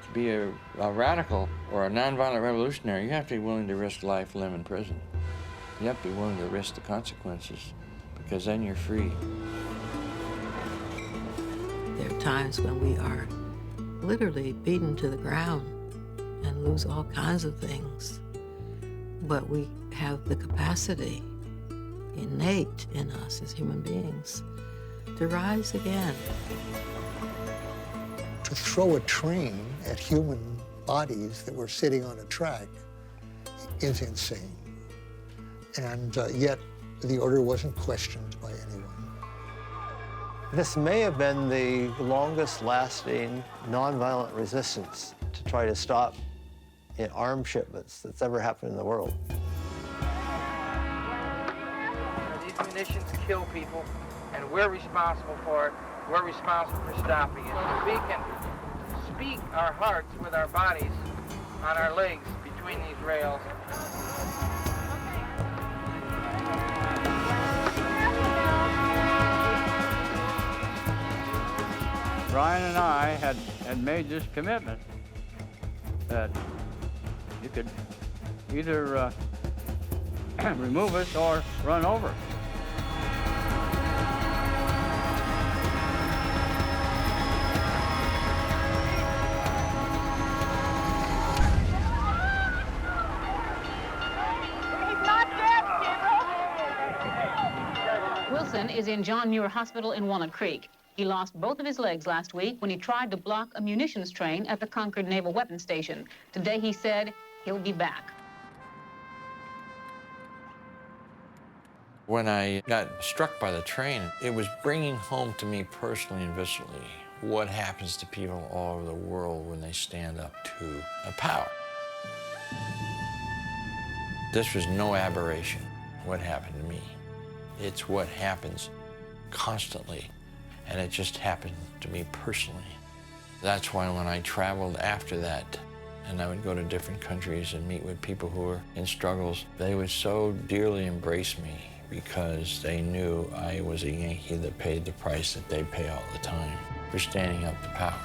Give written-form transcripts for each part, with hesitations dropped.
To be a radical or a nonviolent revolutionary, you have to be willing to risk life, limb in prison. You have to be willing to risk the consequences, because then you're free. There are times when we are literally beaten to the ground and lose all kinds of things, but we have the capacity innate in us as human beings to rise again. To throw a train at human bodies that were sitting on a track is insane. And yet, the order wasn't questioned by anyone. This may have been the longest-lasting nonviolent resistance to try to stop arms shipments that's ever happened in the world. These munitions kill people, and we're responsible for it. We're responsible for stopping it. So we can speak our hearts with our bodies on our legs between these rails. Brian and I had made this commitment that you could either remove us or run over. Willson is in John Muir Hospital in Walnut Creek. He lost both of his legs last week when he tried to block a munitions train at the Concord Naval Weapons Station. Today he said he'll be back. When I got struck by the train, it was bringing home to me personally and viscerally what happens to people all over the world when they stand up to a power. This was no aberration, what happened to me. It's what happens constantly, and it just happened to me personally. That's why when I traveled after that, and I would go to different countries and meet with people who were in struggles, they would so dearly embrace me because they knew I was a Yankee that paid the price that they pay all the time for standing up to power.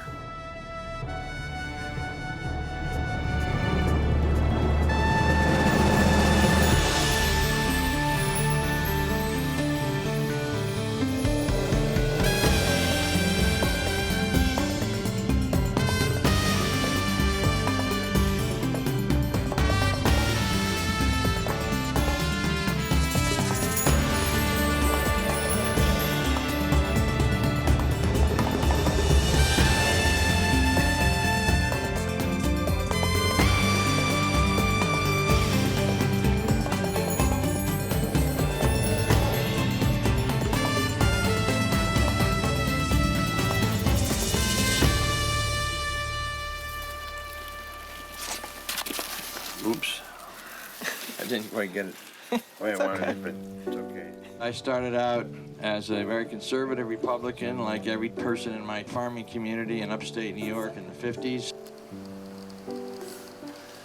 Oops. I didn't quite get it the way I wanted it, but it's okay. I started out as a very conservative Republican, like every person in my farming community in upstate New York in the 50s.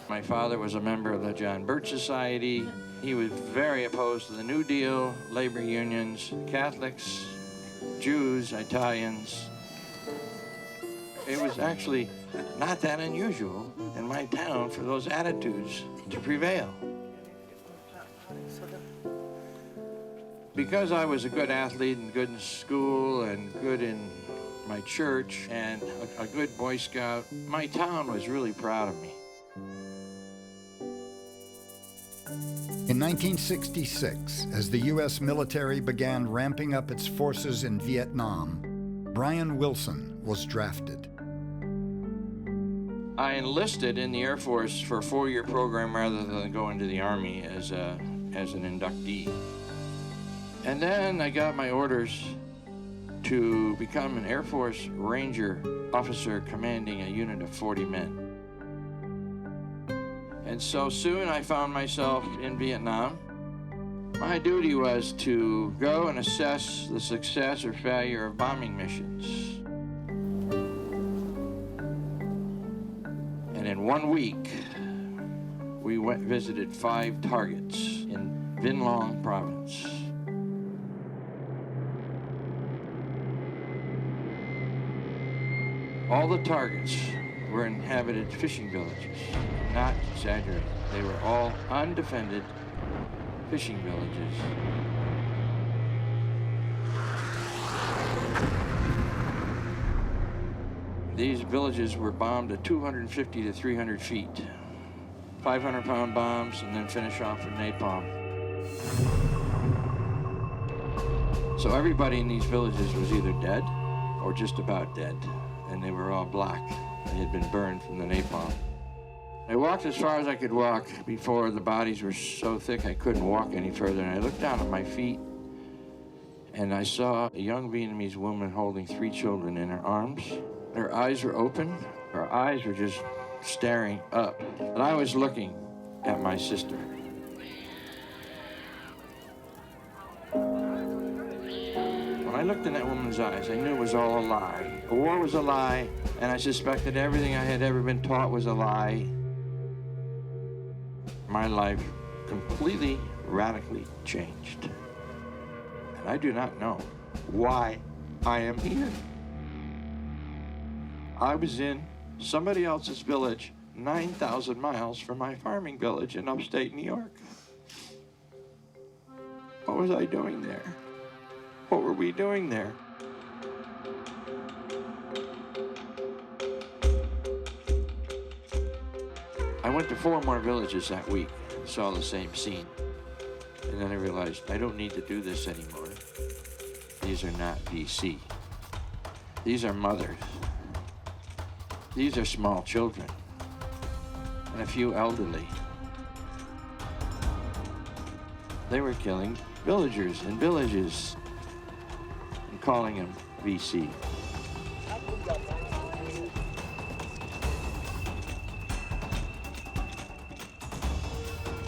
My father was a member of the John Birch Society. He was very opposed to the New Deal, labor unions, Catholics, Jews, Italians. It was actually not that unusual in my town for those attitudes to prevail. Because I was a good athlete and good in school and good in my church and a good Boy Scout, my town was really proud of me. In 1966, as the U.S. military began ramping up its forces in Vietnam, Brian Willson was drafted. I enlisted in the Air Force for a 4-year program rather than go into the Army as an inductee. And then I got my orders to become an Air Force Ranger officer commanding a unit of 40 men. And so soon I found myself in Vietnam. My duty was to go and assess the success or failure of bombing missions. And in 1 week, we visited 5 targets in Vinh Long province. All the targets were inhabited fishing villages. Not exaggerating. They were all undefended fishing villages. These villages were bombed at 250 to 300 feet. 500-pound bombs, and then finish off with napalm. So everybody in these villages was either dead or just about dead, and they were all black. They had been burned from the napalm. I walked as far as I could walk before the bodies were so thick I couldn't walk any further, and I looked down at my feet, and I saw a young Vietnamese woman holding 3 children in her arms. Her eyes were open. Her eyes were just staring up, and I was looking at my sister. When I looked in that woman's eyes, I knew it was all a lie. The war was a lie, and I suspected everything I had ever been taught was a lie. My life completely, radically changed. And I do not know why I am here. I was in somebody else's village 9,000 miles from my farming village in upstate New York. What was I doing there? What were we doing there? I went to 4 more villages that week and saw the same scene. And then I realized I don't need to do this anymore. These are not VC. These are mothers. These are small children and a few elderly. They were killing villagers in villages and calling them VC.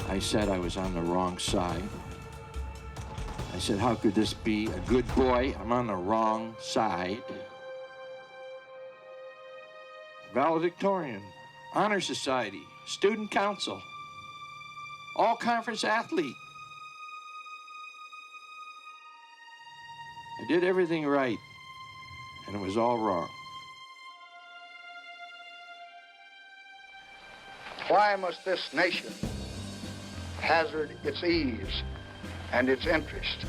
I said I was on the wrong side. I said, how could this be a good boy? I'm on the wrong side. Valedictorian, Honor Society, Student Council, all-conference athlete. I did everything right, and it was all wrong. Why must this nation hazard its ease and its interest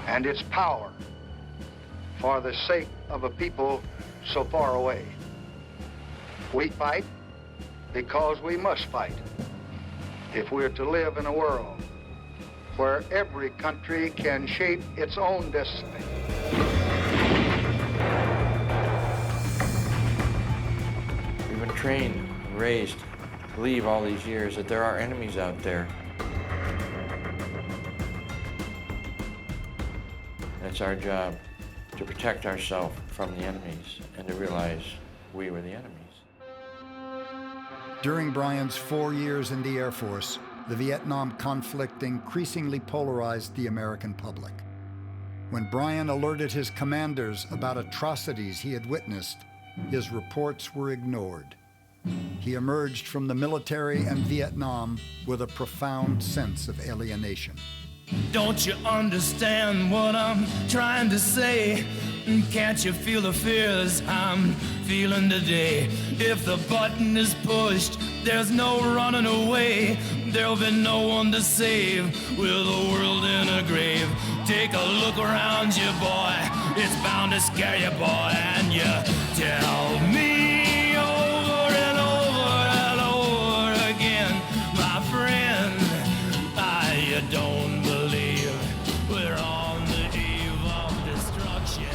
and its power for the sake of a people so far away? We fight because we must fight if we're to live in a world where every country can shape its own destiny. We've been trained and raised to believe all these years that there are enemies out there. And it's our job to protect ourselves from the enemies and to realize we were the enemies. During Brian's 4 years in the Air Force, the Vietnam conflict increasingly polarized the American public. When Brian alerted his commanders about atrocities he had witnessed, his reports were ignored. He emerged from the military and Vietnam with a profound sense of alienation. Don't you understand what I'm trying to say? Can't you feel the fears I'm feeling today? If the button is pushed, there's no running away. There'll be no one to save with the world in a grave. Take a look around you, boy. It's bound to scare you, boy. And you tell me over and over and over again, my friend, you don't believe we're on the eve of destruction.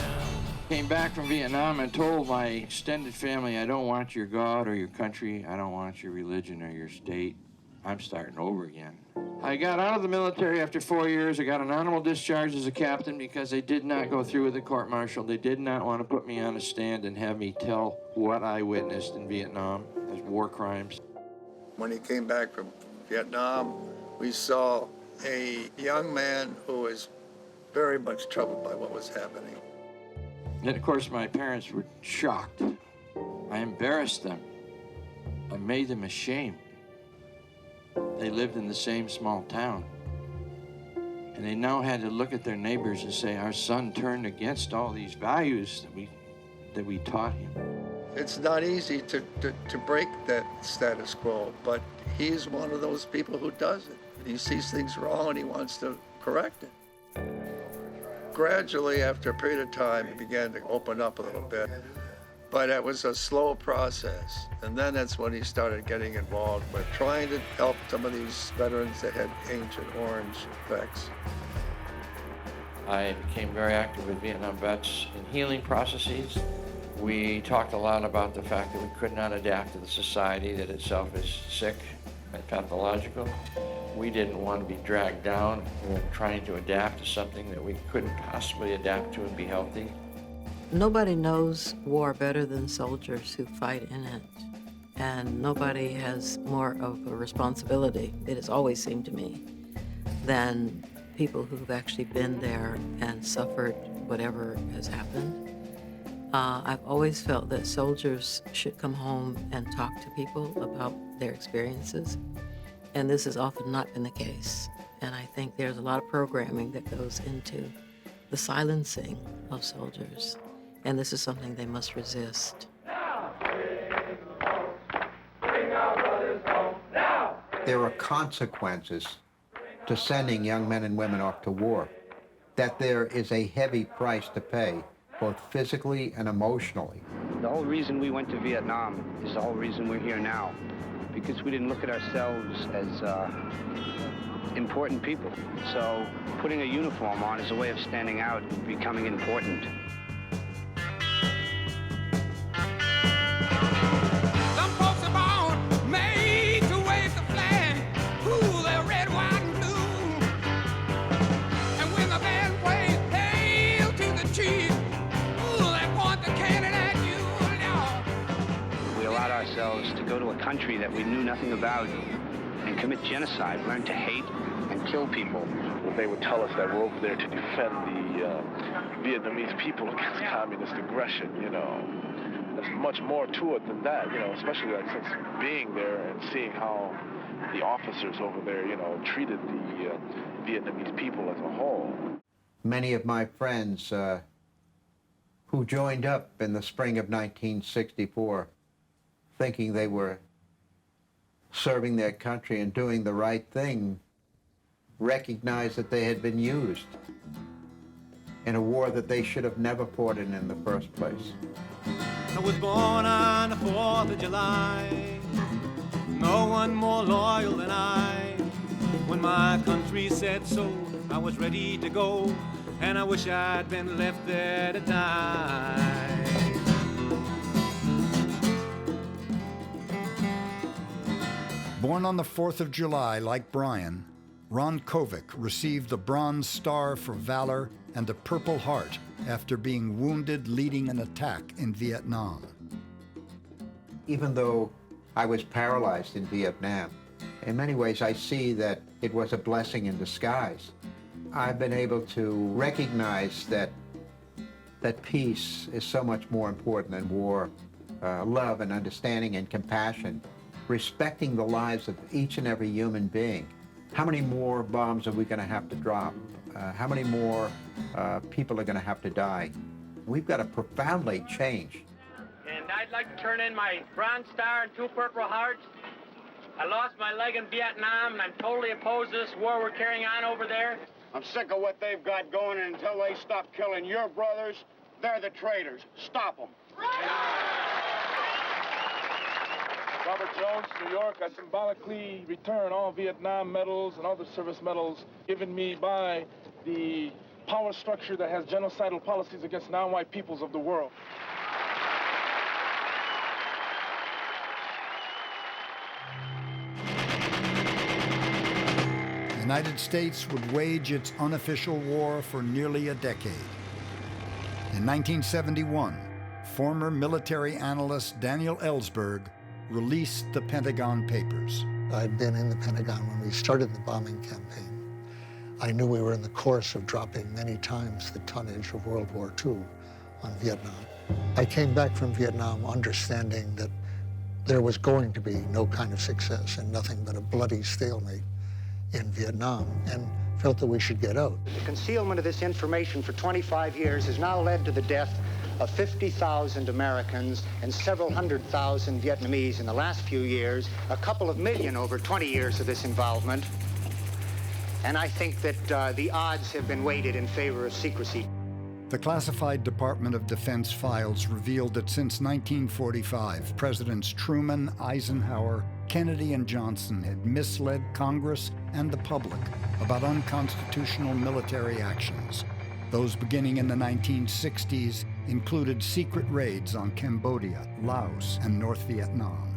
Came back from Vietnam and told my extended family, I don't want your God or your country. I don't want your religion or your state. I'm starting over again. I got out of the military after 4 years. I got an honorable discharge as a captain because they did not go through with the court-martial. They did not want to put me on a stand and have me tell what I witnessed in Vietnam as war crimes. When he came back from Vietnam, we saw a young man who was very much troubled by what was happening. And of course, my parents were shocked. I embarrassed them. I made them ashamed. They lived in the same small town. And they now had to look at their neighbors and say, our son turned against all these values that we taught him. It's not easy to break that status quo, but he's one of those people who does it. He sees things wrong and he wants to correct it. Gradually, after a period of time, it began to open up a little bit, but it was a slow process. And then that's when he started getting involved with trying to help some of these veterans that had Agent Orange effects. I became very active with Vietnam vets in healing processes. We talked a lot about the fact that we could not adapt to the society that itself is sick and pathological. We didn't want to be dragged down. We were trying to adapt to something that we couldn't possibly adapt to and be healthy. Nobody knows war better than soldiers who fight in it. And nobody has more of a responsibility, it has always seemed to me, than people who've actually been there and suffered whatever has happened. I've always felt that soldiers should come home and talk to people about their experiences, and this has often not been the case. And I think there's a lot of programming that goes into the silencing of soldiers, and this is something they must resist. There are consequences to sending young men and women off to war, that there is a heavy price to pay, both physically and emotionally. The whole reason we went to Vietnam is the whole reason we're here now, because we didn't look at ourselves as important people. So putting a uniform on is a way of standing out and becoming important. Some folks are born made to wave the flag. Ooh, they're red, white, and blue. And when the band plays Hail to the Chief, we allowed ourselves to go to a country that we knew nothing about and commit genocide, learn to hate and kill people. They would tell us that we're over there to defend the Vietnamese people against communist aggression, you know. There's much more to it than that, you know, especially like since being there and seeing how the officers over there, you know, treated the Vietnamese people as a whole. Many of my friends who joined up in the spring of 1964, thinking they were serving their country and doing the right thing, recognized that they had been used in a war that they should have never fought in the first place. I was born on the 4th of July. No one more loyal than I. When my country said so, I was ready to go, and I wish I'd been left there to die. Born on the 4th of July, like Brian, Ron Kovic received the Bronze Star for Valor and a Purple Heart after being wounded leading an attack in Vietnam. Even though I was paralyzed in Vietnam, in many ways I see that it was a blessing in disguise. I've been able to recognize that peace is so much more important than war. Love and understanding and compassion, respecting the lives of each and every human being. How many more bombs are we going to have to drop? How many more people are going to have to die? We've got to profoundly change. And I'd like to turn in my Bronze Star and 2 Purple Hearts. I lost my leg in Vietnam, and I'm totally opposed to this war we're carrying on over there. I'm sick of what they've got going, and until they stop killing your brothers, they're the traitors. Stop them. Robert Jones, New York, I symbolically return all Vietnam medals and other service medals given me by the power structure that has genocidal policies against non-white peoples of the world. The United States would wage its unofficial war for nearly a decade. In 1971, former military analyst Daniel Ellsberg released the Pentagon Papers. I'd been in the Pentagon when we started the bombing campaign. I knew we were in the course of dropping many times the tonnage of World War II on Vietnam. I came back from Vietnam understanding that there was going to be no kind of success and nothing but a bloody stalemate in Vietnam, and felt that we should get out. The concealment of this information for 25 years has now led to the death of 50,000 Americans and several 100,000 Vietnamese in the last few years, a couple of million over 20 years of this involvement. And I think that the odds have been weighted in favor of secrecy. The classified Department of Defense files revealed that since 1945, Presidents Truman, Eisenhower, Kennedy, and Johnson had misled Congress and the public about unconstitutional military actions. Those beginning in the 1960s included secret raids on Cambodia, Laos, and North Vietnam.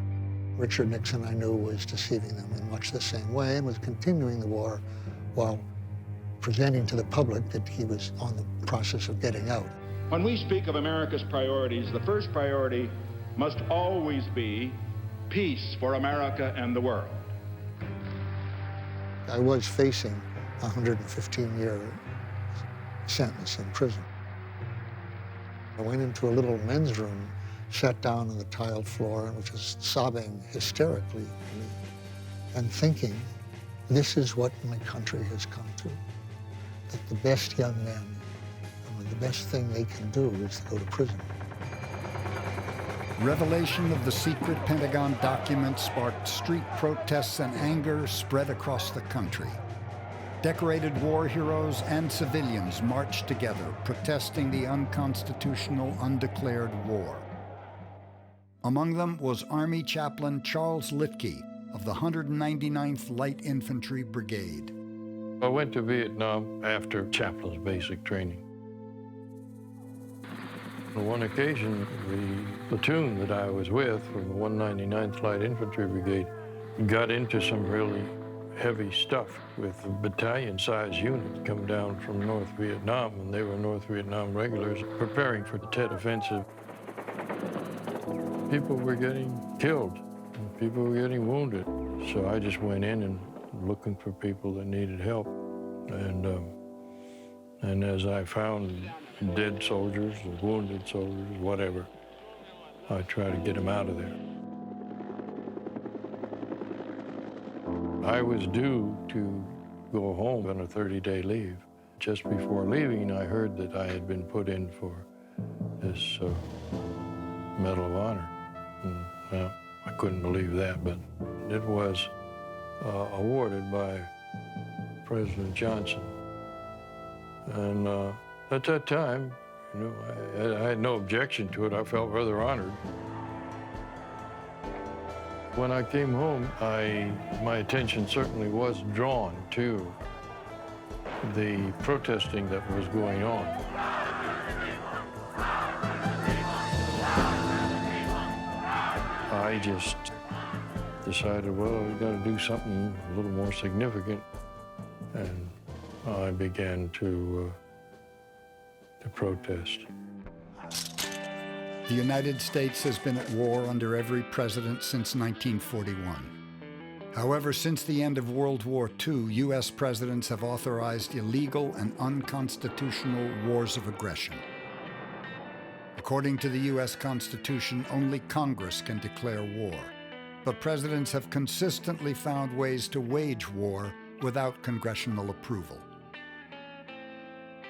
Richard Nixon, I knew, was deceiving them in much the same way and was continuing the war while presenting to the public that he was on the process of getting out. When we speak of America's priorities, the first priority must always be peace for America and the world. I was facing a 115-year sentence in prison. I went into a little men's room, sat down on the tiled floor, and was just sobbing hysterically and thinking, this is what my country has come to. That the best young men, the best thing they can do is to go to prison. Revelation of the secret Pentagon documents sparked street protests and anger spread across the country. Decorated war heroes and civilians marched together, protesting the unconstitutional, undeclared war. Among them was Army Chaplain Charles Litkey of the 199th Light Infantry Brigade. I went to Vietnam after chaplain's basic training. On one occasion, the platoon that I was with from the 199th Light Infantry Brigade got into some really heavy stuff with a battalion-sized unit come down from North Vietnam, and they were North Vietnam regulars preparing for the Tet Offensive. People were getting killed, and people were getting wounded. So I just went in and looking for people that needed help. And as I found dead soldiers, wounded soldiers, whatever, I tried to get them out of there. I was due to go home on a 30-day leave. Just before leaving, I heard that I had been put in for this Medal of Honor. And, well, I couldn't believe that, but it was awarded by President Johnson. And at that time, you know, I had no objection to it. I felt rather honored. When I came home, my attention certainly was drawn to the protesting that was going on. I just decided, well, we've got to do something a little more significant. And I began to protest. The United States has been at war under every president since 1941. However, since the end of World War II, U.S. presidents have authorized illegal and unconstitutional wars of aggression. According to the U.S. Constitution, only Congress can declare war. But presidents have consistently found ways to wage war without congressional approval.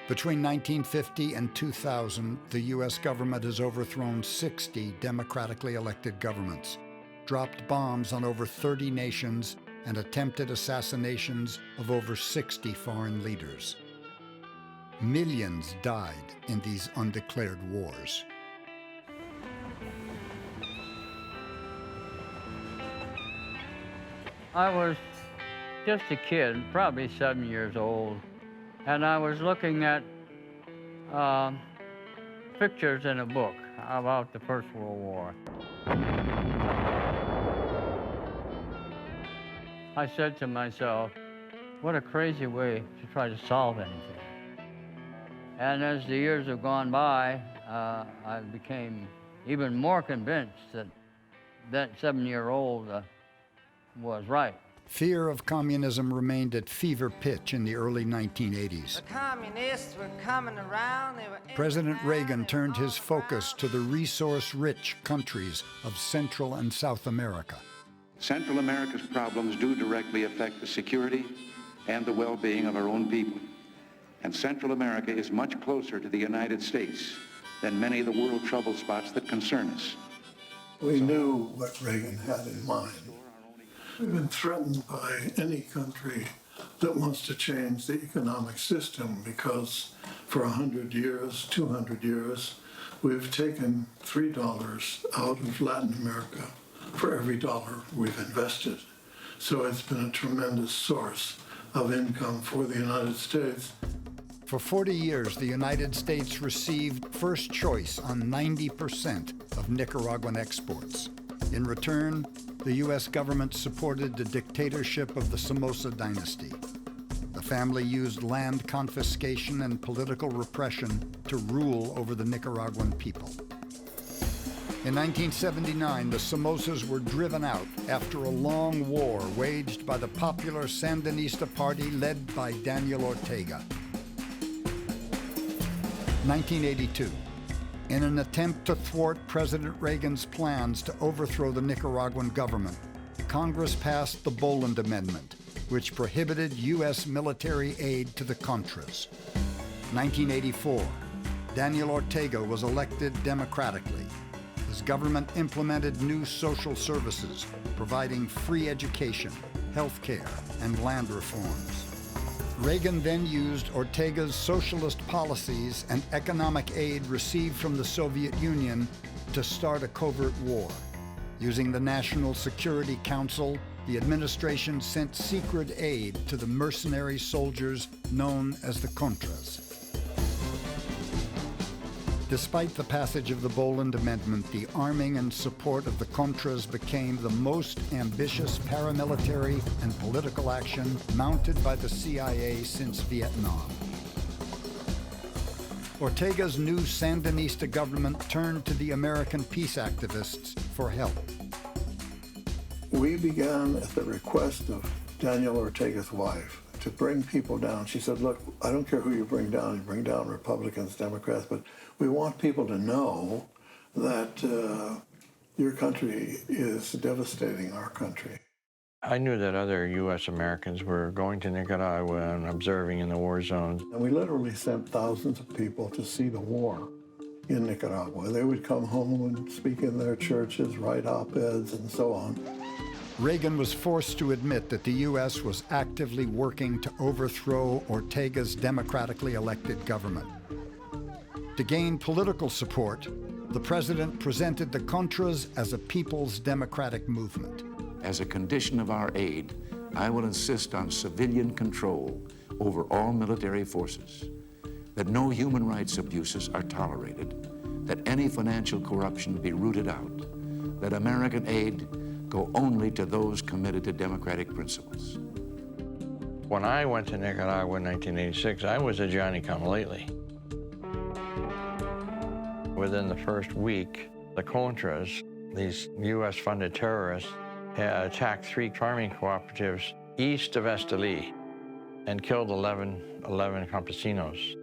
Between 1950 and 2000, the U.S. government has overthrown 60 democratically elected governments, dropped bombs on over 30 nations, and attempted assassinations of over 60 foreign leaders. Millions died in these undeclared wars. I was just a kid, probably 7 years old, and I was looking at pictures in a book about the First World War. I said to myself, what a crazy way to try to solve anything. And as the years have gone by, I became even more convinced that that 7-year-old was right. Fear of communism remained at fever pitch in the early 1980s. The communists were coming around. President Reagan turned his focus to the resource-rich countries of Central and South America. Central America's problems do directly affect the security and the well-being of our own people. And Central America is much closer to the United States than many of the world trouble spots that concern us. We knew what Reagan had in mind. We've been threatened by any country that wants to change the economic system because for 100 years, 200 years, we've taken $3 out of Latin America for every dollar we've invested. So it's been a tremendous source of income for the United States. For 40 years, the United States received first choice on 90% of Nicaraguan exports. In return, the U.S. government supported the dictatorship of the Somoza dynasty. The family used land confiscation and political repression to rule over the Nicaraguan people. In 1979, the Somozas were driven out after a long war waged by the popular Sandinista party led by Daniel Ortega. 1982. In an attempt to thwart President Reagan's plans to overthrow the Nicaraguan government, Congress passed the Boland Amendment, which prohibited U.S. military aid to the Contras. 1984. Daniel Ortega was elected democratically. His government implemented new social services, providing free education, health care, and land reforms. Reagan then used Ortega's socialist policies and economic aid received from the Soviet Union to start a covert war. Using the National Security Council, the administration sent secret aid to the mercenary soldiers known as the Contras. Despite the passage of the Boland Amendment, the arming and support of the Contras became the most ambitious paramilitary and political action mounted by the CIA since Vietnam. Ortega's new Sandinista government turned to the American peace activists for help. We began at the request of Daniel Ortega's wife to bring people down. She said, look, I don't care who you bring down Republicans, Democrats, but we want people to know that your country is devastating our country. I knew that other U.S. Americans were going to Nicaragua and observing in the war zones. And we literally sent thousands of people to see the war in Nicaragua. They would come home and speak in their churches, write op-eds, and so on. Reagan was forced to admit that the U.S. was actively working to overthrow Ortega's democratically elected government. To gain political support, the president presented the Contras as a people's democratic movement. As a condition of our aid, I will insist on civilian control over all military forces, that no human rights abuses are tolerated, that any financial corruption be rooted out, that American aid go only to those committed to democratic principles. When I went to Nicaragua in 1986, I was a Johnny-come-lately. Within the first week, the Contras, these U.S.-funded terrorists, had attacked 3 farming cooperatives east of Esteli and killed 11 campesinos.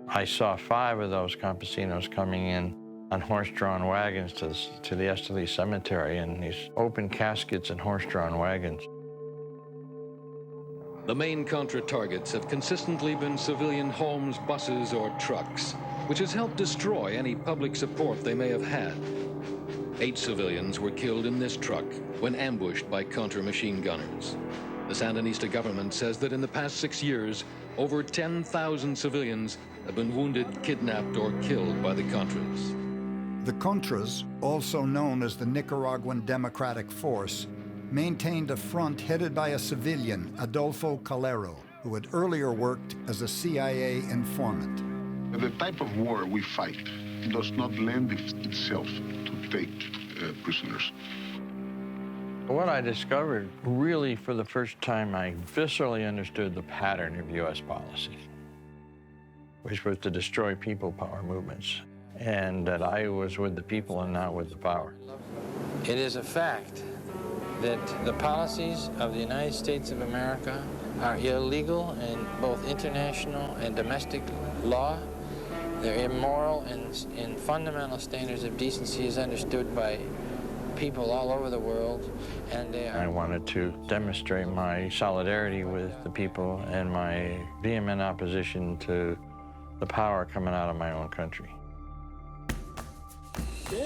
I saw 5 of those campesinos coming in on horse-drawn wagons to the Esteli cemetery, in these open caskets and horse-drawn wagons. The main Contra targets have consistently been civilian homes, buses, or trucks, which has helped destroy any public support they may have had. 8 civilians were killed in this truck when ambushed by Contra machine gunners. The Sandinista government says that in the past 6 years, over 10,000 civilians have been wounded, kidnapped, or killed by the Contras. The Contras, also known as the Nicaraguan Democratic Force, maintained a front headed by a civilian, Adolfo Calero, who had earlier worked as a CIA informant. The type of war we fight does not lend itself to take prisoners. What I discovered, really for the first time, I viscerally understood the pattern of U.S. policy, which was to destroy people power movements, and that I was with the people and not with the power. It is a fact that the policies of the United States of America are illegal in both international and domestic law. They're immoral in fundamental standards of decency as understood by people all over the world, and I wanted to demonstrate my solidarity with the people and my vehement opposition to the power coming out of my own country. Why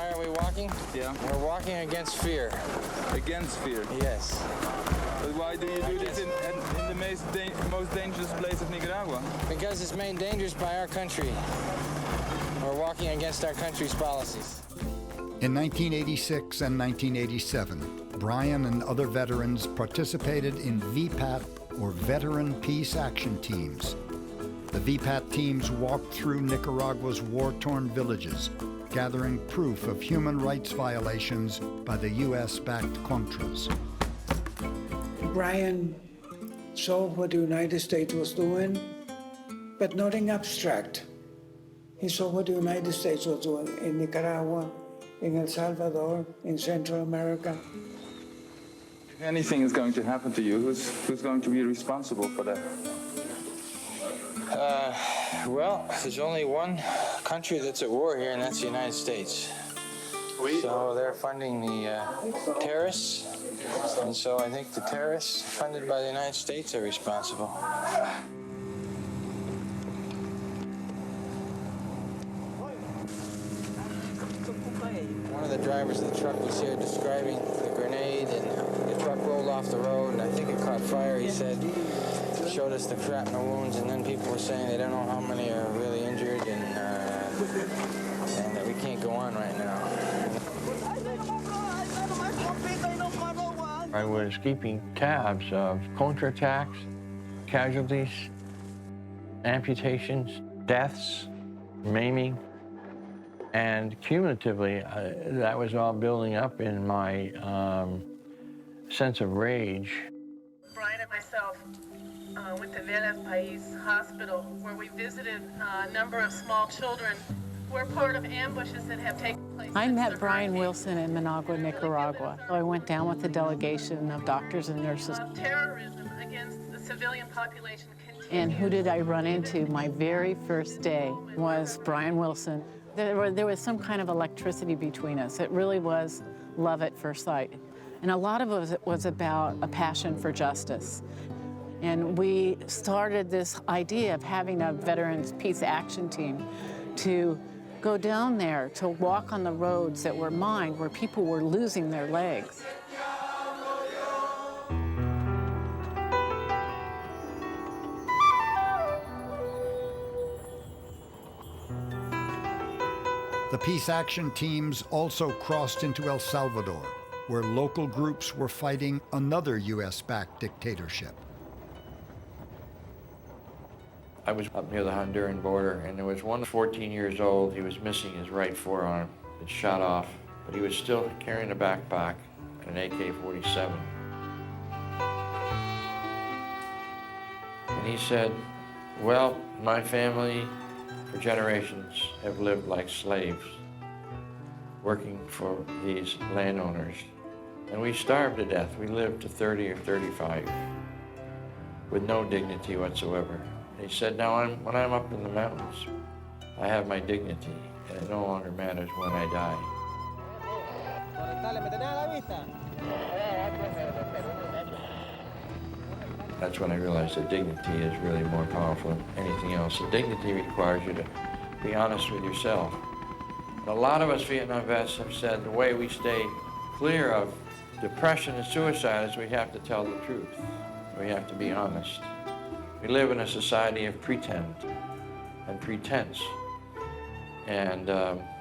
are we walking? Yeah. We're walking against fear. Against fear? Yes. But why do you do this in the most dangerous place of Nicaragua? Because it's made dangerous by our country. We're walking against our country's policies. In 1986 and 1987, Brian and other veterans participated in VPAT, or Veteran Peace Action Teams. The VPAT teams walked through Nicaragua's war-torn villages, gathering proof of human rights violations by the U.S.-backed Contras. Brian saw what the United States was doing, but not in abstract. He saw what the United States was doing in Nicaragua, in El Salvador, in Central America. If anything is going to happen to you, who's going to be responsible for that? Well, there's only one country that's at war here, and that's the United States. So they're funding the terrorists, and so I think the terrorists funded by the United States are responsible. One of the drivers of the truck was here describing the grenade, and the truck rolled off the road, and I think it caught fire. He said, showed us the shrapnel wounds, and then people were saying they don't know how many are really injured, and that we can't go on right now. I was keeping tabs of counterattacks, casualties, amputations, deaths, maiming, and cumulatively, that was all building up in my sense of rage. Brian and myself went to Velas País Hospital, where we visited a number of small children who are part of ambushes that have taken place. I met Brian Willson in Managua, Nicaragua. I went down with a delegation of doctors and nurses. Terrorism against the civilian population continues. And who did I run into? My very first day was Brian Willson. There was some kind of electricity between us. It really was love at first sight. And a lot of it was about a passion for justice. And we started this idea of having a Veterans Peace Action Team to go down there, to walk on the roads that were mined, where people were losing their legs. The peace action teams also crossed into El Salvador, where local groups were fighting another U.S.-backed dictatorship. I was up near the Honduran border, and there was one 14 years old. He was missing his right forearm. It shot off, but he was still carrying a backpack and an AK-47. And he said, well, my family for generations have lived like slaves, working for these landowners. And we starved to death. We lived to 30 or 35 with no dignity whatsoever. And he said, now when I'm up in the mountains, I have my dignity, and it no longer matters when I die. That's when I realized that dignity is really more powerful than anything else. And dignity requires you to be honest with yourself. And a lot of us Vietnam vets have said the way we stay clear of depression and suicide is we have to tell the truth. We have to be honest. We live in a society of pretend and pretense. And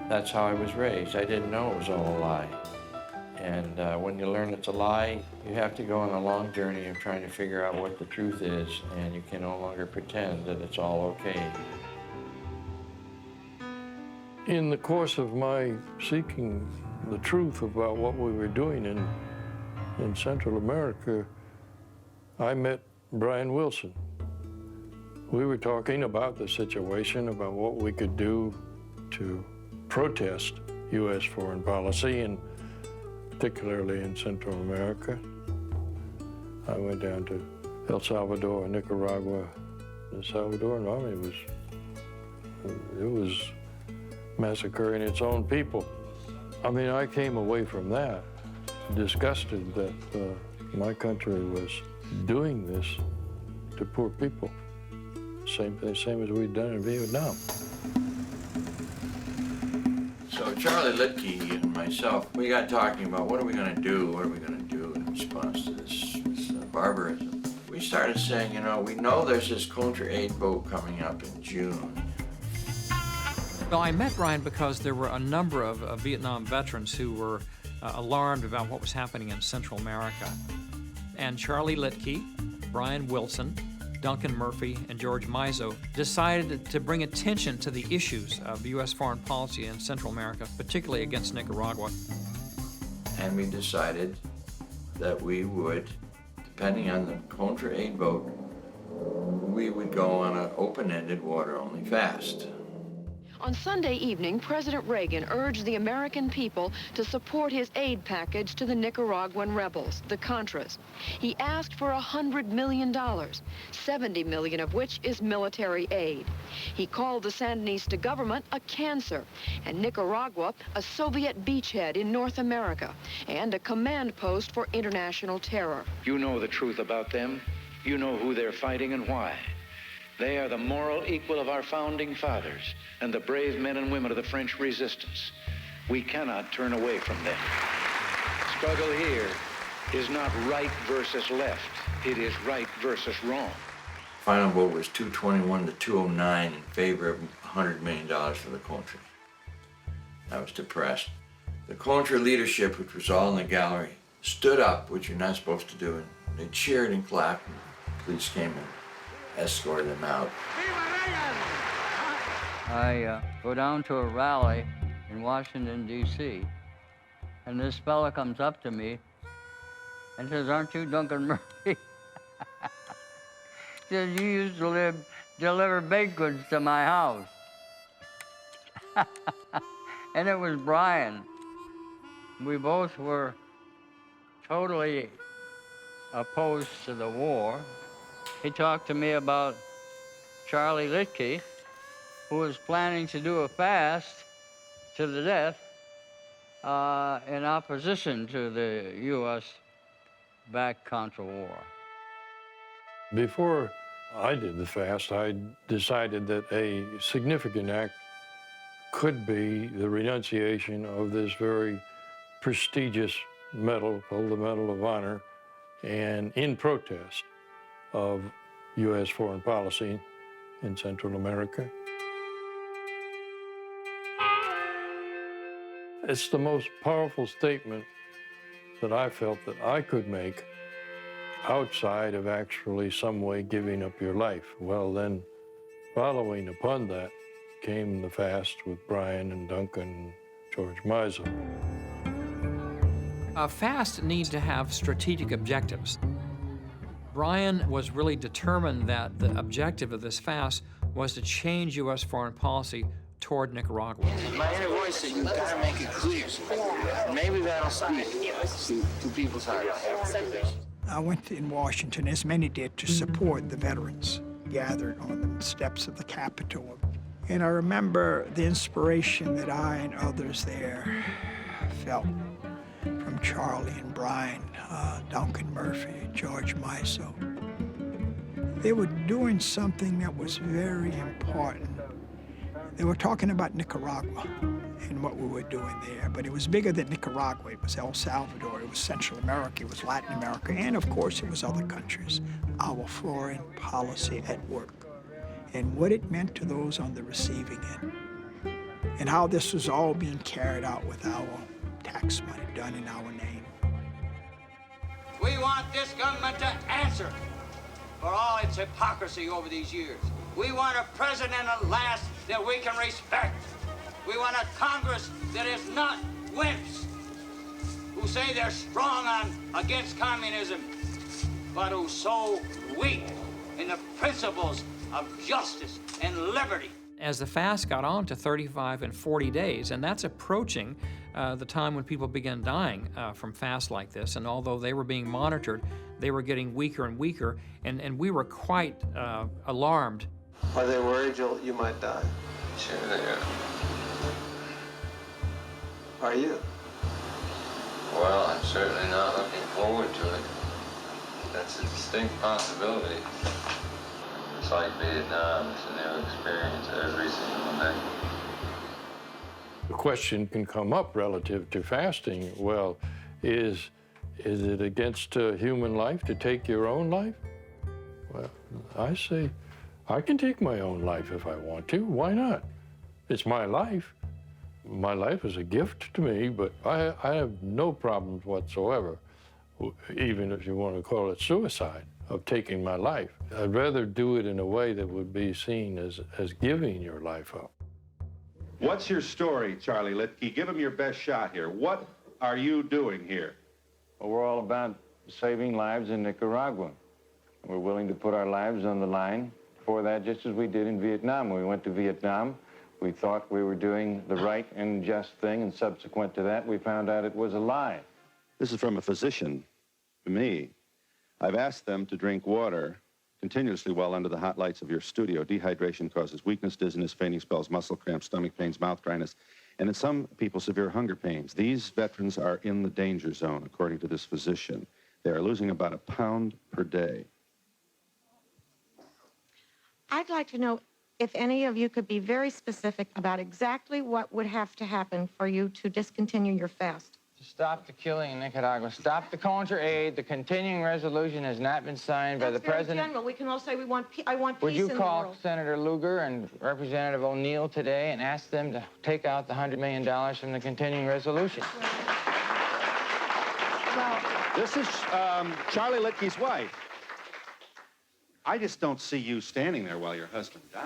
that's how I was raised. I didn't know it was all a lie. And when you learn it's a lie, you have to go on a long journey of trying to figure out what the truth is, and you can no longer pretend that it's all okay. In the course of my seeking the truth about what we were doing in Central America, I met Brian Willson. We were talking about the situation, about what we could do to protest U.S. foreign policy, and particularly in Central America. I went down to El Salvador, Nicaragua. The Salvadoran army was massacring its own people. I mean, I came away from that disgusted that my country was doing this to poor people. Same as we'd done in Vietnam. So Charlie Litke and myself, we got talking about what are we going to do? What are we going to do in response to this barbarism? We started saying, you know, we know there's this Contra aid boat coming up in June. Well, I met Brian because there were a number of Vietnam veterans who were alarmed about what was happening in Central America. And Charlie Litke, Brian Willson, Duncan Murphy, and George Mizo decided to bring attention to the issues of U.S. foreign policy in Central America, particularly against Nicaragua. And we decided that we would, depending on the Contra aid boat, we would go on an open-ended water-only fast. On Sunday evening, President Reagan urged the American people to support his aid package to the Nicaraguan rebels, the Contras. He asked for $100 million, $70 million of which is military aid. He called the Sandinista government a cancer, and Nicaragua a Soviet beachhead in North America, and a command post for international terror. You know the truth about them. You know who they're fighting and why. They are the moral equal of our founding fathers and the brave men and women of the French resistance. We cannot turn away from them. Struggle here is not right versus left. It is right versus wrong. Final vote was 221 to 209 in favor of $100 million for the Contra. I was depressed. The Contra leadership, which was all in the gallery, stood up, which you're not supposed to do, and they cheered and clapped, and the police came and escorted them out. I go down to a rally in Washington, D.C., and this fella comes up to me and says, "Aren't you Duncan Murphy?" He says, "You used to deliver baked goods to my house." And it was Brian. We both were totally opposed to the war. He talked to me about Charlie Litke, who was planning to do a fast to the death in opposition to the U.S.-backed Contra war. Before I did the fast, I decided that a significant act could be the renunciation of this very prestigious medal called the Medal of Honor, and in protest of U.S. foreign policy in Central America. It's the most powerful statement that I felt that I could make outside of actually some way giving up your life. Well, then, following upon that came the fast with Brian and Duncan and George Mizo. A fast needs to have strategic objectives. Brian was really determined that the objective of this fast was to change U.S. foreign policy toward Nicaragua. My inner voice said, you've got to make it clear. Maybe that'll speak to people's hearts. I went in Washington, as many did, to support the veterans gathered on the steps of the Capitol. And I remember the inspiration that I and others there felt from Charlie and Brian, Duncan Murphy, George Mizo. They were doing something that was very important. They were talking about Nicaragua and what we were doing there, but it was bigger than Nicaragua. It was El Salvador, it was Central America, it was Latin America, and of course it was other countries. Our foreign policy at work, and what it meant to those on the receiving end, and how this was all being carried out with our tax money done in our name. We want this government to answer for all its hypocrisy over these years. We want a president at last that we can respect. We want a Congress that is not wimps who say they're strong against communism, but who's so weak in the principles of justice and liberty. As the fast got on to 35 and 40 days, and that's approaching the time when people began dying from fasts like this, and although they were being monitored, they were getting weaker and weaker, and we were quite alarmed. Are they worried you might die? Sure they are. Are you? Well, I'm certainly not looking forward to it. That's a distinct possibility. like Vietnam. It's a new experience every single day. The question can come up relative to fasting. Well, is it against human life to take your own life? Well, I say, I can take my own life if I want to. Why not? It's my life. My life is a gift to me, but I have no problems whatsoever, even if you want to call it suicide, of taking my life. I'd rather do it in a way that would be seen as giving your life up. What's your story, Charlie Litke? Give him your best shot here. What are you doing here? Well, we're all about saving lives in Nicaragua. We're willing to put our lives on the line for that, just as we did in Vietnam. When we went to Vietnam, we thought we were doing the right and just thing, and subsequent to that, we found out it was a lie. This is from a physician to me. I've asked them to drink water continuously while under the hot lights of your studio. Dehydration causes weakness, dizziness, fainting spells, muscle cramps, stomach pains, mouth dryness, and in some people, severe hunger pains. These veterans are in the danger zone, according to this physician. They are losing about a pound per day. I'd like to know if any of you could be very specific about exactly what would have to happen for you to discontinue your fast. To stop the killing in Nicaragua, stop the Contra aid. The continuing resolution has not been signed by the President. That's very general. We can all say we want I want peace Would you in the call world. Senator Lugar and Representative O'Neill today and ask them to take out the $100 million from the continuing resolution? Well, this is Charlie Litke's wife. I just don't see you standing there while your husband died.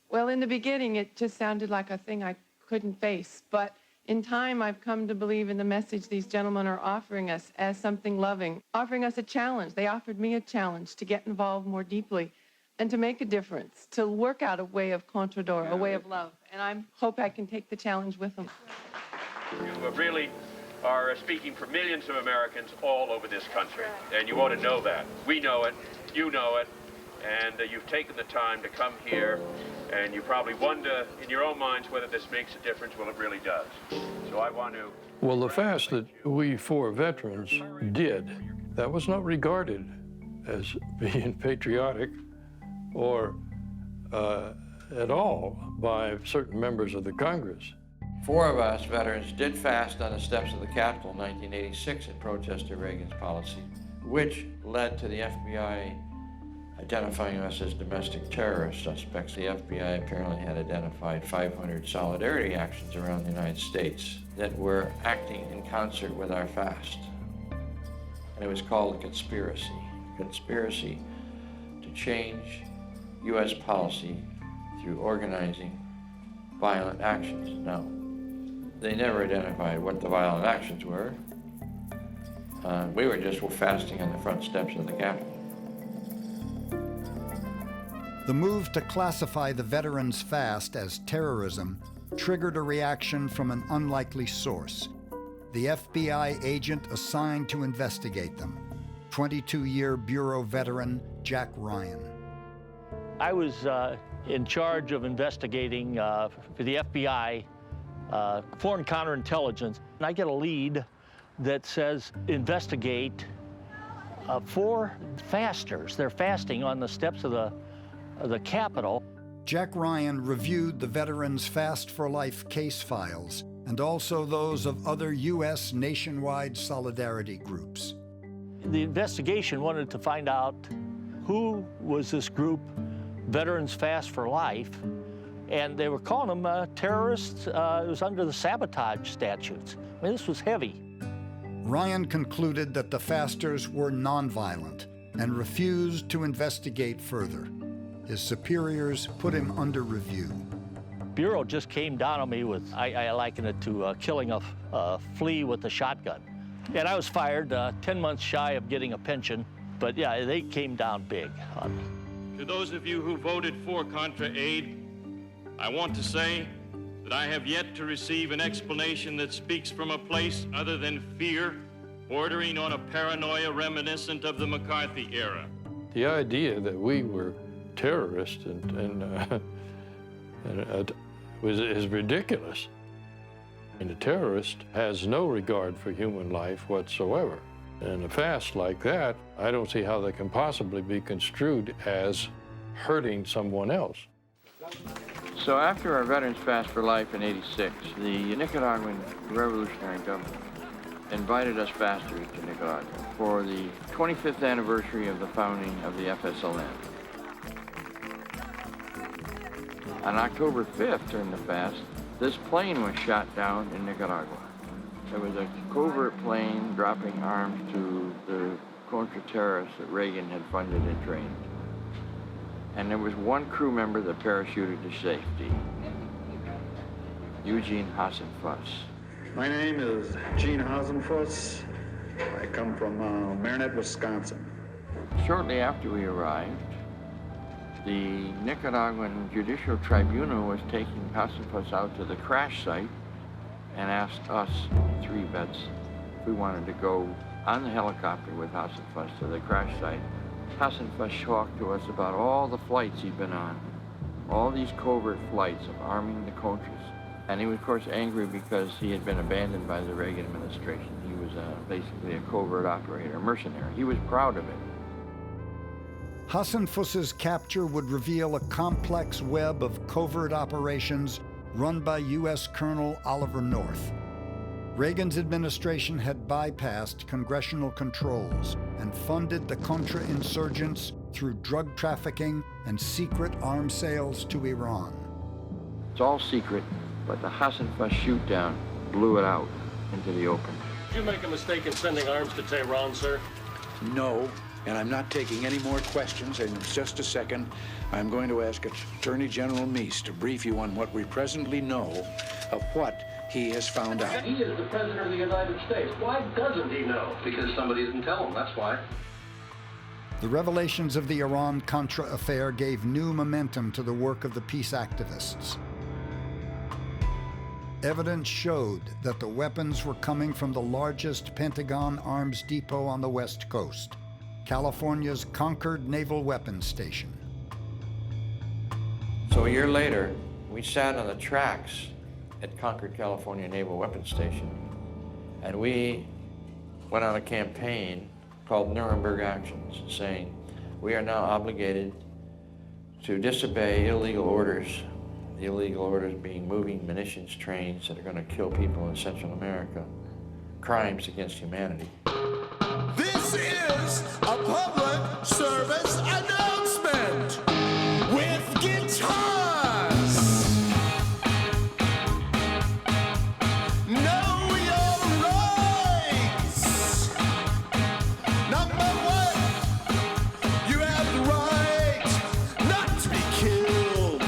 Well, in the beginning, it just sounded like a thing I couldn't face. But in time, I've come to believe in the message these gentlemen are offering us as something loving, offering us a challenge. They offered me a challenge to get involved more deeply and to make a difference, to work out a way of contrador, a way of love. And I hope I can take the challenge with them. You really are speaking for millions of Americans all over this country, and you ought to know that. We know it, you know it, and you've taken the time to come here, and you probably wonder in your own minds whether this makes a difference. Well, it really does. So I want to... Well, the fast that we four veterans did, that was not regarded as being patriotic or at all by certain members of the Congress. 4 of us veterans did fast on the steps of the Capitol in 1986 in protest to Reagan's policy, which led to the FBI identifying us as domestic terrorist suspects. The FBI apparently had identified 500 solidarity actions around the United States that were acting in concert with our fast. And it was called a conspiracy to change U.S. policy through organizing violent actions. Now, they never identified what the violent actions were. We were just fasting on the front steps of the Capitol. The move to classify the veterans' fast as terrorism triggered a reaction from an unlikely source: the FBI agent assigned to investigate them, 22-year Bureau veteran Jack Ryan. I was in charge of investigating for the FBI foreign counterintelligence. And I get a lead that says investigate 4 fasters. They're fasting on the steps of the Capitol. Jack Ryan reviewed the veterans' Fast for Life case files and also those of other U.S. nationwide solidarity groups. The investigation wanted to find out who was this group, Veterans Fast for Life, and they were calling them terrorists. It was under the sabotage statutes. I mean, this was heavy. Ryan concluded that the fasters were nonviolent and refused to investigate further. His superiors put him under review. Bureau just came down on me with, I liken it to killing a flea with a shotgun. And I was fired 10 months shy of getting a pension, but yeah, they came down big on me. To those of you who voted for Contra aid, I want to say that I have yet to receive an explanation that speaks from a place other than fear, bordering on a paranoia reminiscent of the McCarthy era. The idea that we were terrorists is ridiculous. And a terrorist has no regard for human life whatsoever. And a fast like that, I don't see how they can possibly be construed as hurting someone else. So after our Veterans Fast for Life in '86, the Nicaraguan revolutionary government invited us fasters to Nicaragua for the 25th anniversary of the founding of the FSLN. On October 5th, during the fast, this plane was shot down in Nicaragua. There was a covert plane dropping arms to the Contra terrorists that Reagan had funded and trained. And there was one crew member that parachuted to safety, Eugene Hassenfuss. My name is Gene Hasenfuss. I come from Marinette, Wisconsin. Shortly after we arrived, the Nicaraguan Judicial Tribunal was taking Hassenfuss out to the crash site and asked us, 3 vets, if we wanted to go on the helicopter with Hassenfuss to the crash site. Hassenfuss talked to us about all the flights he'd been on, all these covert flights of arming the Contras. And he was, of course, angry because he had been abandoned by the Reagan administration. He was basically a covert operator, a mercenary. He was proud of it. Hassenfuss's capture would reveal a complex web of covert operations run by U.S. Colonel Oliver North. Reagan's administration had bypassed congressional controls and funded the Contra insurgents through drug trafficking and secret arms sales to Iran. It's all secret, but the Hassenfuss shoot-down blew it out into the open. Did you make a mistake in sending arms to Tehran, sir? No, and I'm not taking any more questions. In just a second, I'm going to ask Attorney General Meese to brief you on what we presently know of what he has found out. He is the President of the United States. Why doesn't he know? Because somebody didn't tell him, that's why. The revelations of the Iran-Contra affair gave new momentum to the work of the peace activists. Evidence showed that the weapons were coming from the largest Pentagon arms depot on the West Coast, California's Concord Naval Weapons Station. So a year later, we sat on the tracks at Concord, California Naval Weapons Station, and we went on a campaign called Nuremberg Actions, saying we are now obligated to disobey illegal orders, the illegal orders being moving munitions trains that are going to kill people in Central America, crimes against humanity. This is a public service announcement with guitars. Know your rights. Number 1, you have the right not to be killed.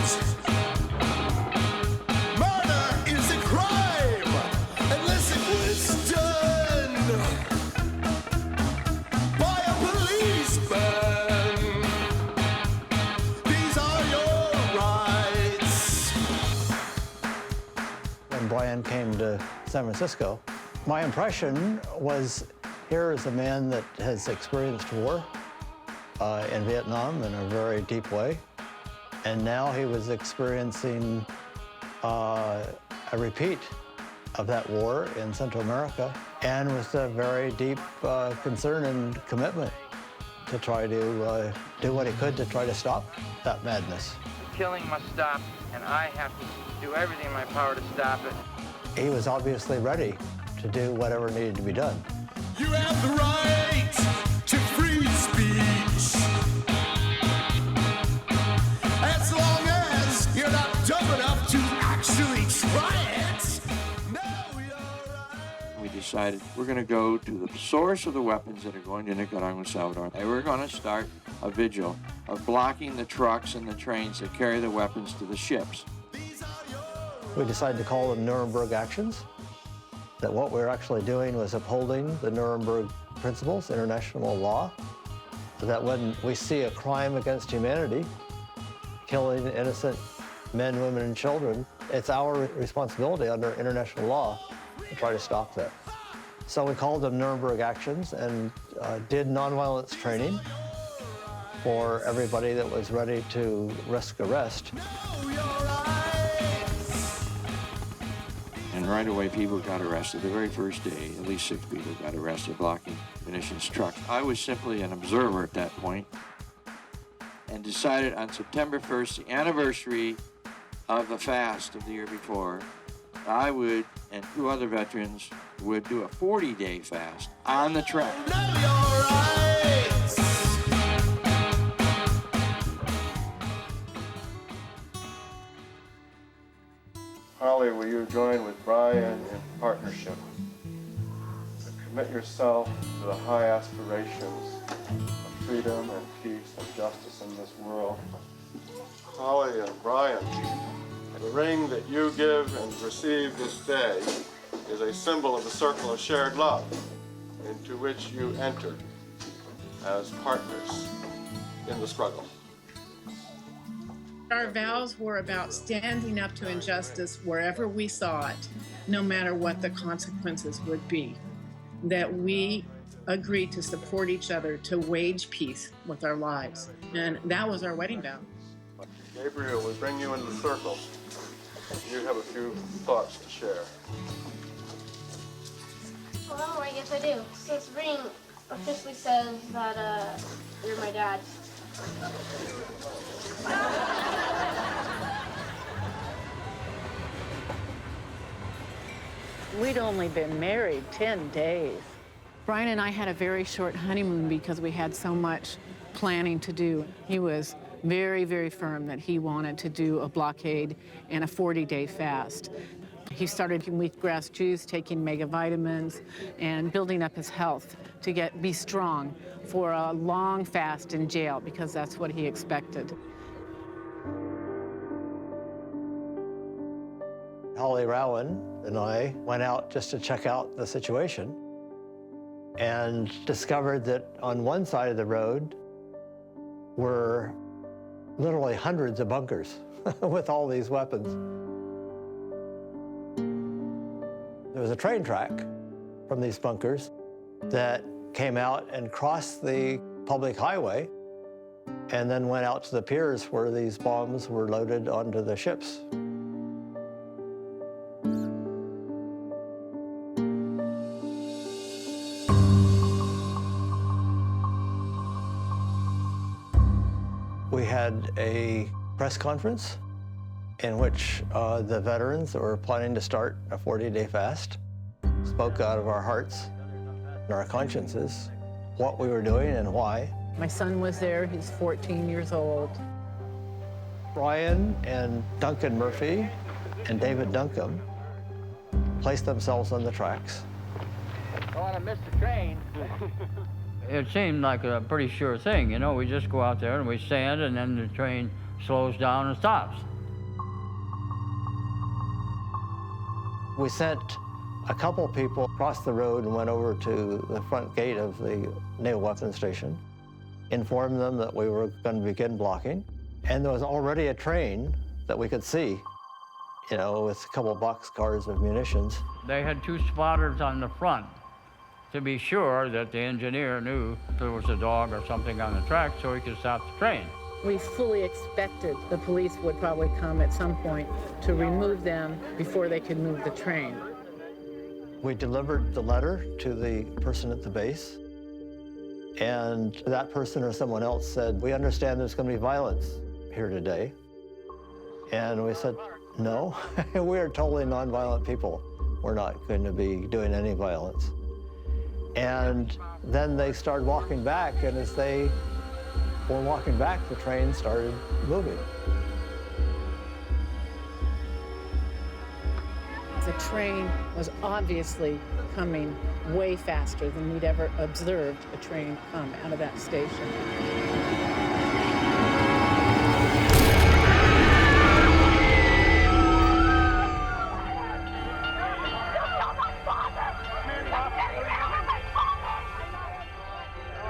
Murder is a crime unless it was done by a policeman. These are your rights. When Brian came to San Francisco, my impression was here is a man that has experienced war in Vietnam in a very deep way, and now he was experiencing a repeat of that war in Central America, and with a very deep concern and commitment to try to do what he could to try to stop that madness. Killing must stop, and I have to do everything in my power to stop it. He was obviously ready to do whatever needed to be done. You have the right to free speech. As long as you're not dumb enough to actually try it. We decided we're going to go to the source of the weapons that are going to Nicaragua and Salvador, and we're going to start a vigil of blocking the trucks and the trains that carry the weapons to the ships. We decided to call them Nuremberg Actions, that what we were actually doing was upholding the Nuremberg principles, international law, that when we see a crime against humanity, killing innocent men, women, and children, it's our responsibility under international law to try to stop that. So we called them Nuremberg Actions and did nonviolence training for everybody that was ready to risk arrest. And right away, people got arrested. The very first day, at least 6 people got arrested blocking munitions trucks. I was simply an observer at that point. and decided on September 1st, the anniversary of the fast of the year before, I would, and 2 other veterans, would do a 40-day fast on the track. Holly, will you join with Brian in partnership to commit yourself to the high aspirations of freedom and peace and justice in this world? Holly and Brian, the ring that you give and receive this day is a symbol of the circle of shared love into which you entered as partners in the struggle. Our vows were about standing up to injustice wherever we saw it, no matter what the consequences would be. That we agreed to support each other to wage peace with our lives. And that was our wedding vow. Gabriel, we bring you into the circle. You have a few thoughts to share. Well, I guess I do. This ring officially says that you're my dad. We'd only been married 10 days. Brian and I had a very short honeymoon because we had so much planning to do. He was very, very firm that he wanted to do a blockade and a 40-day fast. He started eating wheatgrass juice, taking mega vitamins, and building up his health to be strong for a long fast in jail, because that's what he expected. Holly Rowan and I went out just to check out the situation and discovered that on one side of the road were literally hundreds of bunkers with all these weapons. There was a train track from these bunkers that came out and crossed the public highway and then went out to the piers where these bombs were loaded onto the ships. We had a press conference in which the veterans that were planning to start a 40-day fast spoke out of our hearts and our consciences what we were doing and why. My son was there, he's 14 years old. Brian and Duncan Murphy and David Duncombe placed themselves on the tracks. I want to miss the train. It seemed like a pretty sure thing, you know. We just go out there and we stand, and then the train slows down and stops. We sent a couple people across the road and went over to the front gate of the Naval Weapons Station, informed them that we were going to begin blocking, and there was already a train that we could see, you know, with a couple boxcars of munitions. They had 2 spotters on the front to be sure that the engineer knew if there was a dog or something on the track so he could stop the train. We fully expected the police would probably come at some point to remove them before they could move the train. We delivered the letter to the person at the base, and that person or someone else said, "We understand there's going to be violence here today." And we said, "No, we are totally nonviolent people. We're not going to be doing any violence." And then they started walking back, and as they were walking back, the train started moving. The train was obviously coming way faster than we'd ever observed a train come out of that station.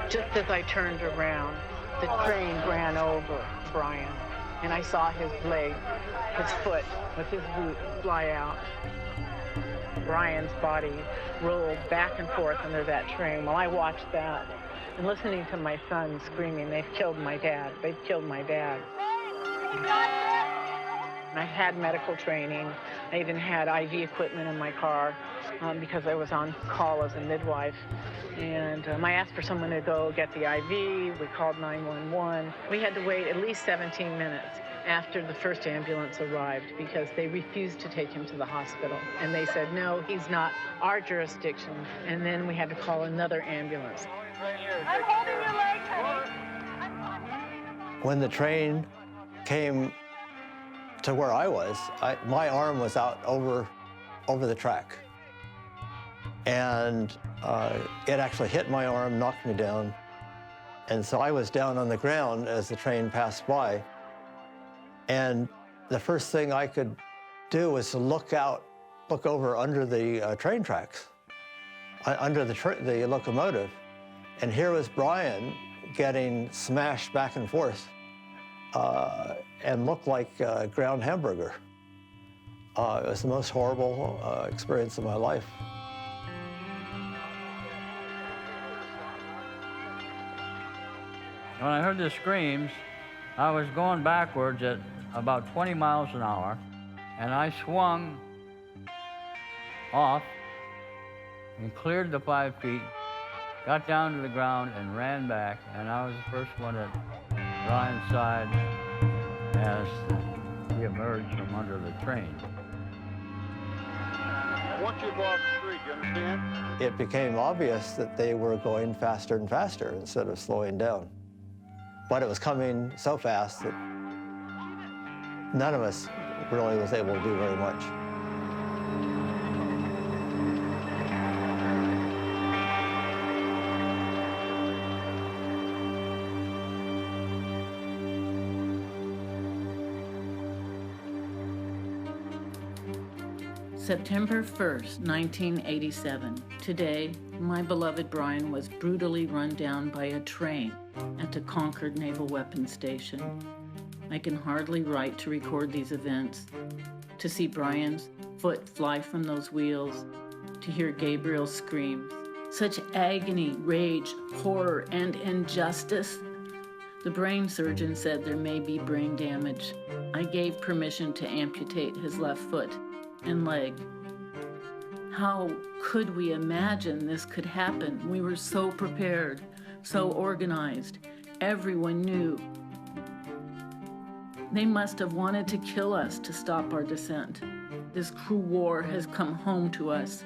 Just as I turned around, the train ran over Brian, and I saw his leg, his foot with his boot fly out. Brian's body rolled back and forth under that train. While I watched that and listening to my son screaming, "They've killed my dad, they've killed my dad." And I had medical training. I even had IV equipment in my car. because I was on call as a midwife. And I asked for someone to go get the IV. We called 911. We had to wait at least 17 minutes after the first ambulance arrived because they refused to take him to the hospital. And they said, no, he's not our jurisdiction. And then we had to call another ambulance. I'm holding your leg, honey. When the train came to where I was, my arm was out over the track. And it actually hit my arm, knocked me down. And so I was down on the ground as the train passed by. And the first thing I could do was to look over under the train tracks, under the locomotive. And here was Brian getting smashed back and forth and looked like a ground hamburger. It was the most horrible experience of my life. When I heard the screams, I was going backwards at about 20 miles an hour, and I swung off and cleared the 5 feet, got down to the ground and ran back, and I was the first one at Brian's side as he emerged from under the train. Once you go off the street, you understand? It became obvious that they were going faster and faster instead of slowing down. But it was coming so fast that none of us really was able to do very much. September 1st, 1987. Today, my beloved Brian was brutally run down by a train at the Concord Naval Weapons Station. I can hardly write to record these events. To see Brian's foot fly from those wheels, to hear Gabriel's screams. Such agony, rage, horror, and injustice. The brain surgeon said there may be brain damage. I gave permission to amputate his left foot and leg. How could we imagine this could happen? We were so prepared, so organized. Everyone knew. They must have wanted to kill us to stop our descent. This cruel war has come home to us.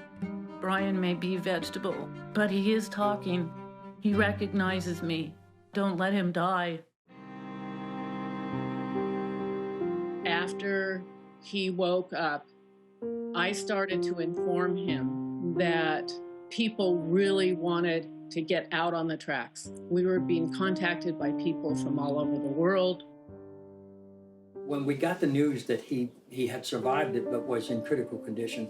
Brian may be vegetable, but he is talking. He recognizes me. Don't let him die. After he woke up, I started to inform him that people really wanted to get out on the tracks. We were being contacted by people from all over the world. When we got the news that he had survived it but was in critical condition,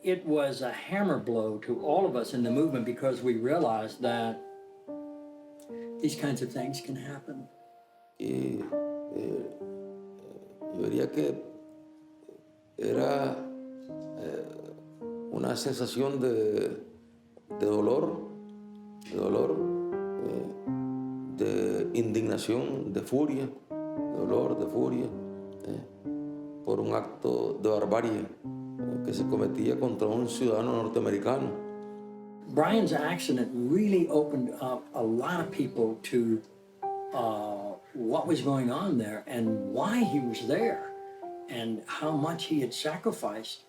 it was a hammer blow to all of us in the movement because we realized that these kinds of things can happen. Yo diría que era una sensación de dolor, de indignación, de furia, por un acto de barbarie que se cometía contra un ciudadano norteamericano. Brian's accident really opened up a lot of people to what was going on there and why he was there and how much he had sacrificed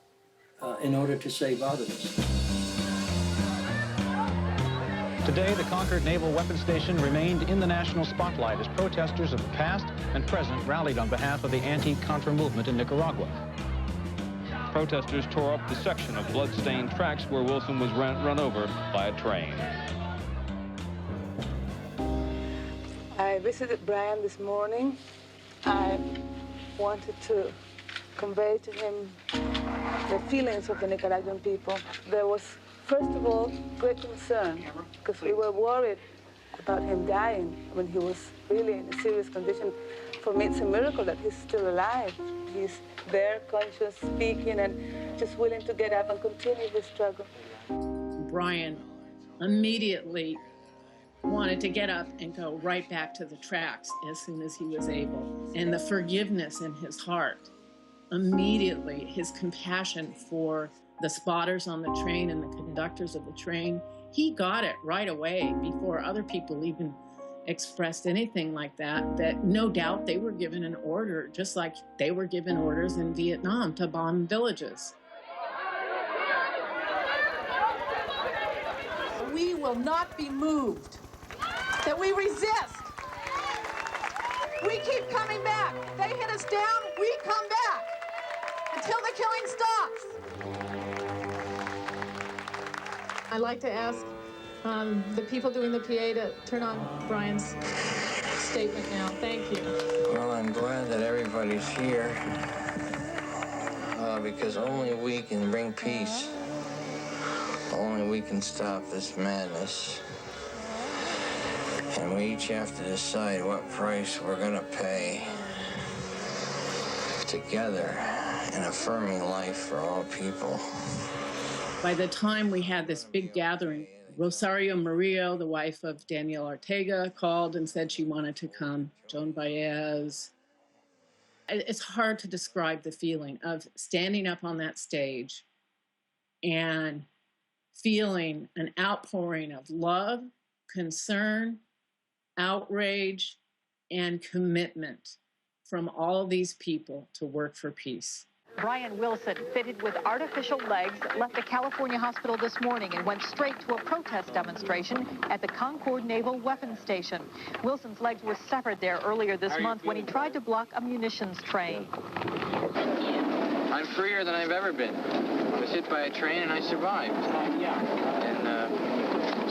in order to save others. Today, the Concord Naval Weapons Station remained in the national spotlight as protesters of the past and present rallied on behalf of the anti-Contra movement in Nicaragua. Protesters tore up the section of blood-stained tracks where Willson was run over by a train. I visited Brian this morning. I wanted to convey to him the feelings of the Nicaraguan people. There was, first of all, great concern because we were worried about him dying when he was really in a serious condition. For me, it's a miracle that he's still alive. He's there, conscious, speaking, and just willing to get up and continue his struggle. Brian immediately wanted to get up and go right back to the tracks as soon as he was able. And the forgiveness in his heart, immediately his compassion for the spotters on the train and the conductors of the train. He got it right away before other people even expressed anything like that, that no doubt they were given an order, just like they were given orders in Vietnam to bomb villages. We will not be moved, that we resist. We keep coming back. They hit us down, we come back until the killing stops. I'd like to ask the people doing the PA to turn on Brian's statement now. Thank you. Well, I'm glad that everybody's here because only we can bring peace. Only we can stop this madness. And we each have to decide what price we're going to pay together in affirming life for all people. By the time we had this big gathering, Rosario Murillo, the wife of Daniel Ortega, called and said she wanted to come. Joan Baez. It's hard to describe the feeling of standing up on that stage and feeling an outpouring of love, concern, outrage, and commitment from all of these people to work for peace. Brian Willson, fitted with artificial legs, left a California hospital this morning and went straight to a protest demonstration at the Concord Naval Weapons Station. Wilson's legs were severed there earlier this month when he tried to block a munitions train. I'm freer than I've ever been. I was hit by a train and I survived. And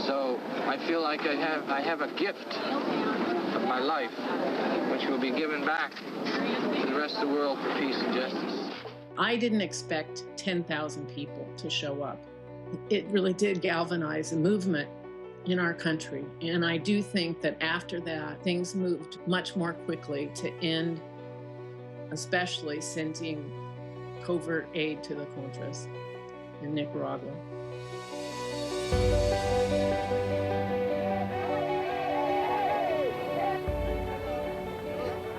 so I feel like I have a gift of my life, which will be given back to the rest of the world for peace and justice. I didn't expect 10,000 people to show up. It really did galvanize a movement in our country. And I do think that after that, things moved much more quickly to end, especially sending covert aid to the Contras in Nicaragua.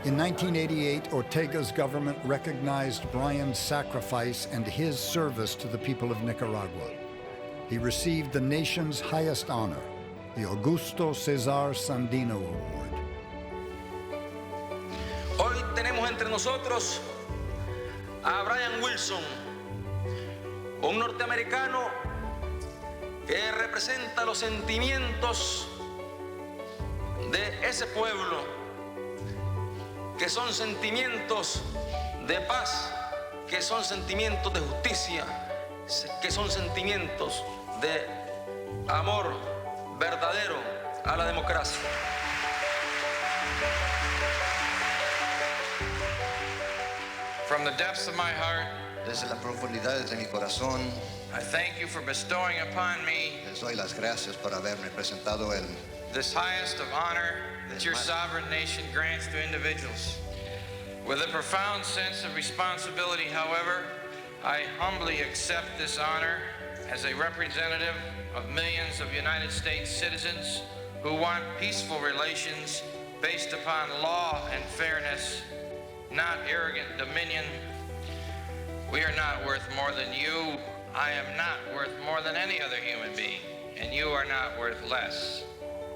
In 1988, Ortega's government recognized Brian's sacrifice and his service to the people of Nicaragua. He received the nation's highest honor, the Augusto Cesar Sandino Award. Hoy tenemos entre nosotros a Brian Willson, un norteamericano que representa los sentimientos de ese pueblo, que son sentimientos de paz, que son sentimientos de justicia, que son sentimientos de amor verdadero a la democracia. From the depths of my heart, desde las profundidades de mi corazón, I thank you for bestowing upon me les doy las gracias por haberme presentado el this highest of honor that your sovereign nation grants to individuals. With a profound sense of responsibility, however, I humbly accept this honor as a representative of millions of United States citizens who want peaceful relations based upon law and fairness, not arrogant dominion. We are not worth more than you. I am not worth more than any other human being, and you are not worth less.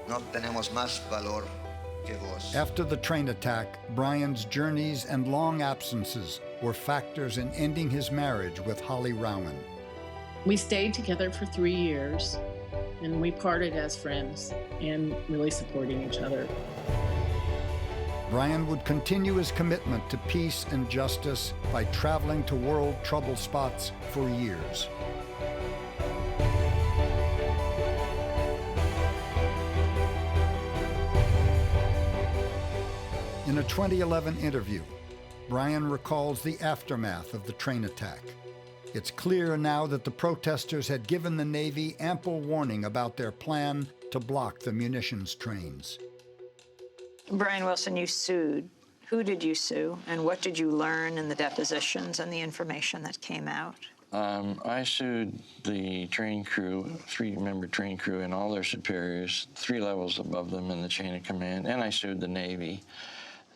No tenemos más valor que vos. After the train attack, Brian's journeys and long absences were factors in ending his marriage with Holly Rowan. We stayed together for 3 years, and we parted as friends and really supporting each other. Brian would continue his commitment to peace and justice by traveling to world trouble spots for years. In a 2011 interview, Brian recalls the aftermath of the train attack. It's clear now that the protesters had given the Navy ample warning about their plan to block the munitions trains. Brian Willson, you sued. Who did you sue, and what did you learn in the depositions and the information that came out? I sued the train crew, 3-member train crew, and all their superiors, 3 levels above them in the chain of command, and I sued the Navy.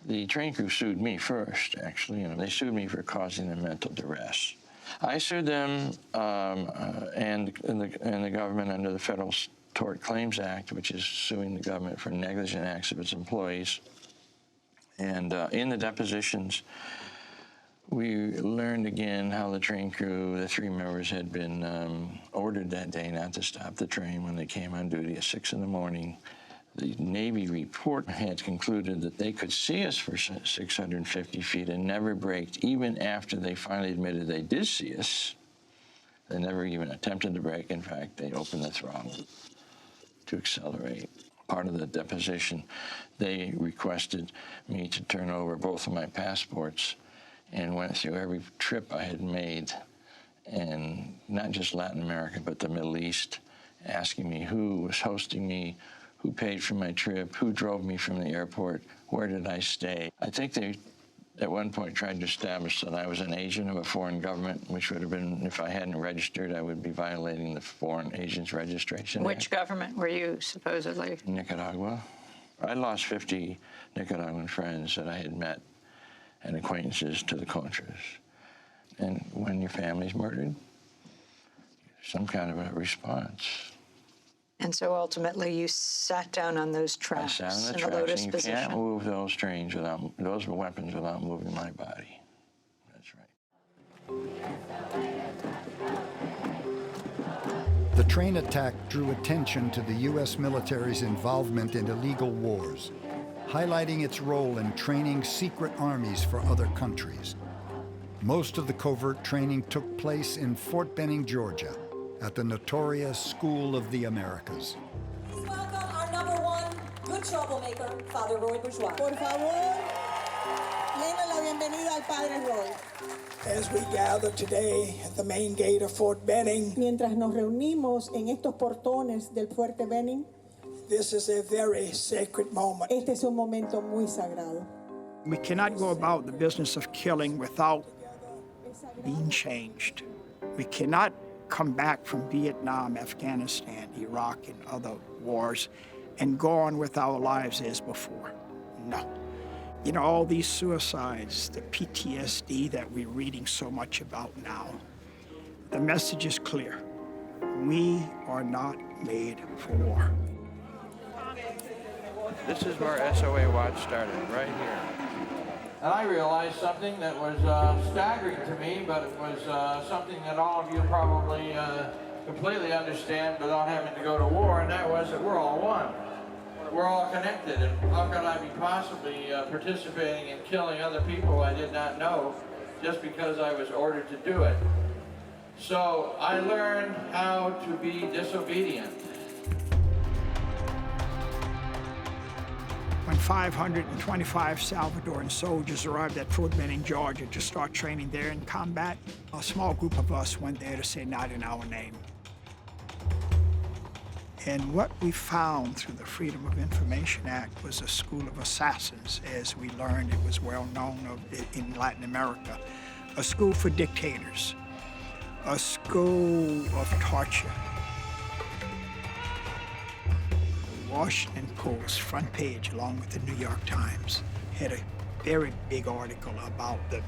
The train crew sued me first, actually, and they sued me for causing them mental duress. I sued them and the government under the Federal Tort Claims Act, which is suing the government for negligent acts of its employees. And in the depositions, we learned again how the train crew, the 3 members, had been ordered that day not to stop the train when they came on duty at 6 in the morning. The Navy report had concluded that they could see us for 650 feet and never braked, even after they finally admitted they did see us. They never even attempted to brake. In fact, they opened the throttle to accelerate. Part of the deposition, they requested me to turn over both of my passports and went through every trip I had made, and not just Latin America, but the Middle East, asking me who was hosting me, who paid for my trip, who drove me from the airport, where did I stay. I think they, at one point, tried to establish that I was an agent of a foreign government, which would have been, if I hadn't registered, I would be violating the Foreign Agents Registration Act. Which government were you supposedly? Nicaragua. I lost 50 Nicaraguan friends that I had met and acquaintances to the Contras. And when your family's murdered, some kind of a response. And so ultimately you sat down on those tracks I sat on the in a tracks, lotus and you position. can't move those trains without, those weapons without moving my body. That's right. The train attack drew attention to the U.S. military's involvement in illegal wars, highlighting its role in training secret armies for other countries. Most of the covert training took place in Fort Benning, Georgia, at the notorious School of the Americas. Please welcome our #1 good troublemaker, Father Roy Bourgeois. Por favor, denle la bienvenida al Padre Roy. As we gather today at the main gate of Fort Benning, Mientras nos reunimos en estos portones del Fuerte Benning, this is a very sacred moment. este es un momento muy sagrado. We cannot go about the business of killing without being changed. We cannot come back from Vietnam, Afghanistan, Iraq, and other wars and go on with our lives as before. No. You know, all these suicides, the PTSD that we're reading so much about now, the message is clear. We are not made for war. This is where SOA Watch started, right here. And I realized something that was staggering to me, but it was something that all of you probably completely understand without having to go to war, and that was that we're all one. We're all connected, and how could I be possibly participating in killing other people I did not know just because I was ordered to do it? So I learned how to be disobedient. When 525 Salvadoran soldiers arrived at Fort Benning, Georgia to start training there in combat, a small group of us went there to say not in our name. And what we found through the Freedom of Information Act was a school of assassins, as we learned it was well known in Latin America, a school for dictators, a school of torture. Washington Post, front page, along with the New York Times, had a very big article about the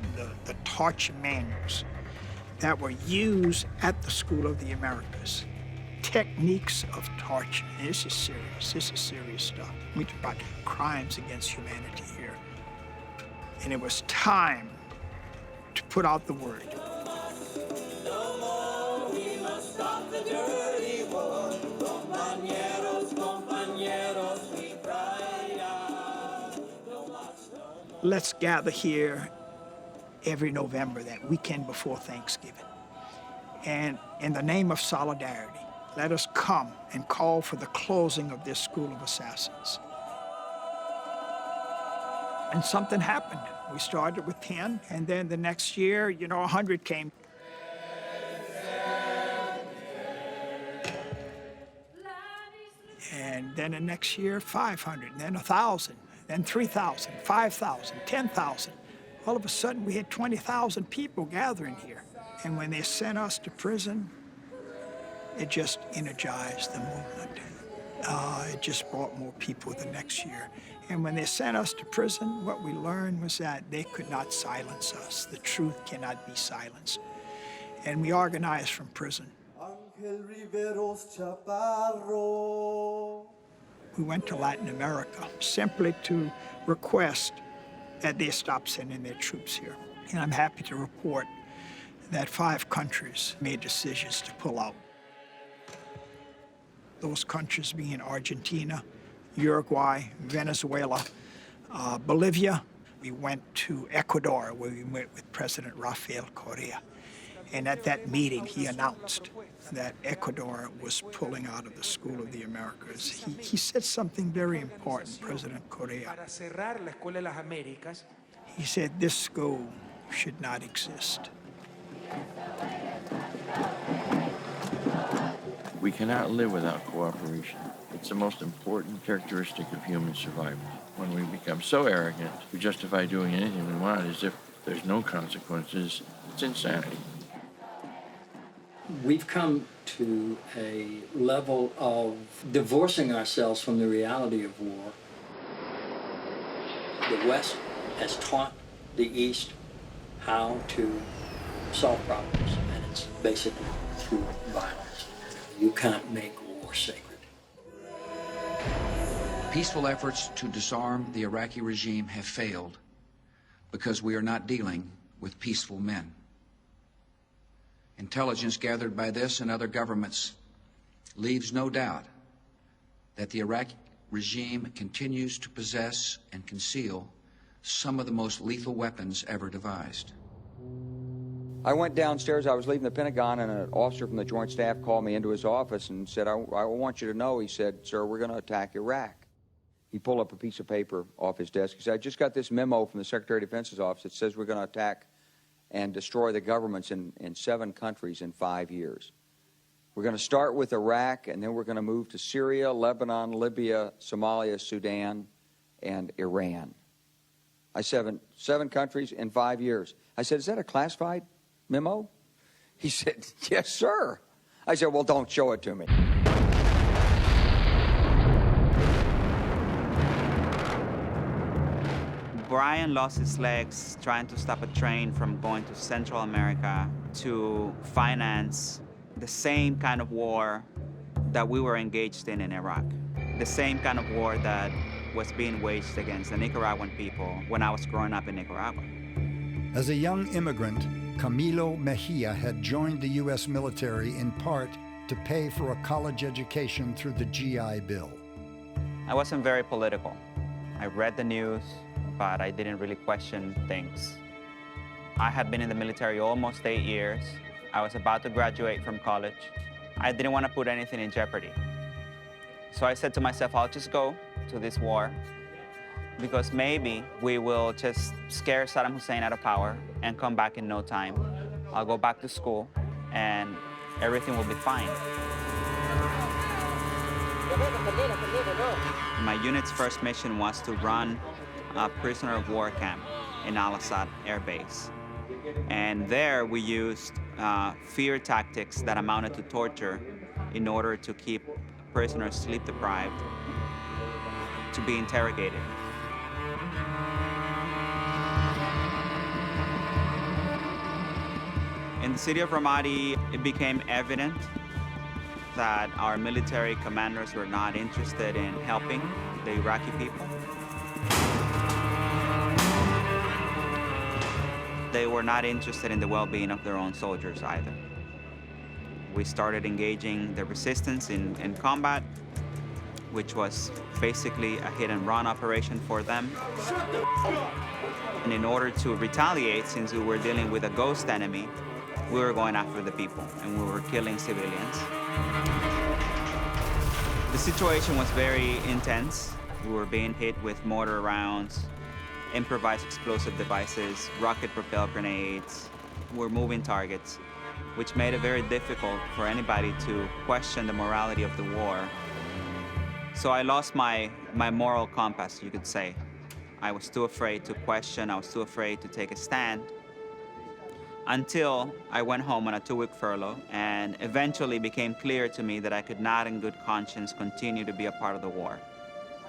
torture manuals that were used at the School of the Americas. Techniques of torture. This is serious stuff. We talk about crimes against humanity here. And it was time to put out the word. Let's gather here every November, that weekend before Thanksgiving. And in the name of solidarity, let us come and call for the closing of this school of assassins. And something happened. We started with 10, and then the next year, 100 came. And then the next year, 500, and then 1,000, then 3,000, 5,000, 10,000. All of a sudden, we had 20,000 people gathering here. And when they sent us to prison, it just energized the movement. It just brought more people the next year. And when they sent us to prison, what we learned was that they could not silence us. The truth cannot be silenced. and we organized from prison. We went to Latin America simply to request that they stop sending their troops here. And I'm happy to report that 5 countries made decisions to pull out. Those countries being Argentina, Uruguay, Venezuela, Bolivia. We went to Ecuador, where we met with President Rafael Correa. And at that meeting, he announced that Ecuador was pulling out of the School of the Americas. He said something very important, President Correa. He said this school should not exist. We cannot live without cooperation. It's the most important characteristic of human survival. When we become so arrogant, we justify doing anything we want as if there's no consequences. It's insanity. We've come to a level of divorcing ourselves from the reality of war. The West has taught the East how to solve problems, and it's basically through violence. You can't make war sacred. Peaceful efforts to disarm the Iraqi regime have failed because we are not dealing with peaceful men. Intelligence gathered by this and other governments leaves no doubt that the Iraqi regime continues to possess and conceal some of the most lethal weapons ever devised. I went downstairs, I was leaving the Pentagon, and an officer from the Joint Staff called me into his office and said, I want you to know, he said, sir, we're going to attack Iraq. He pulled up a piece of paper off his desk. He said, I just got this memo from the Secretary of Defense's office that says we're going to attack and destroy the governments in 7 countries in 5 years. We're going to start with Iraq, and then we're going to move to Syria, Lebanon, Libya, Somalia, Sudan, and Iran. I said, 7 countries in 5 years. I said, is that a classified memo? He said, yes, sir. I said, well, don't show it to me. Brian lost his legs trying to stop a train from going to Central America to finance the same kind of war that we were engaged in Iraq. The same kind of war that was being waged against the Nicaraguan people when I was growing up in Nicaragua. As a young immigrant, Camilo Mejia had joined the U.S. military in part to pay for a college education through the GI Bill. I wasn't very political. I read the news, but I didn't really question things. I had been in the military almost 8 years. I was about to graduate from college. I didn't want to put anything in jeopardy. So I said to myself, I'll just go to this war because maybe we will just scare Saddam Hussein out of power and come back in no time. I'll go back to school and everything will be fine. My unit's first mission was to run a prisoner of war camp in Al-Assad Air Base. And there we used fear tactics that amounted to torture in order to keep prisoners sleep deprived to be interrogated. In the city of Ramadi, it became evident that our military commanders were not interested in helping the Iraqi people. They were not interested in the well-being of their own soldiers either. We started engaging the resistance in combat, which was basically a hit-and-run operation for them. And in order to retaliate, since we were dealing with a ghost enemy, we were going after the people, and we were killing civilians. The situation was very intense. We were being hit with mortar rounds, improvised explosive devices, rocket-propelled grenades. We're moving targets, which made it very difficult for anybody to question the morality of the war. So I lost my moral compass, you could say. I was too afraid to question, I was too afraid to take a stand, until I went home on a 2-week furlough, and eventually became clear to me that I could not in good conscience continue to be a part of the war.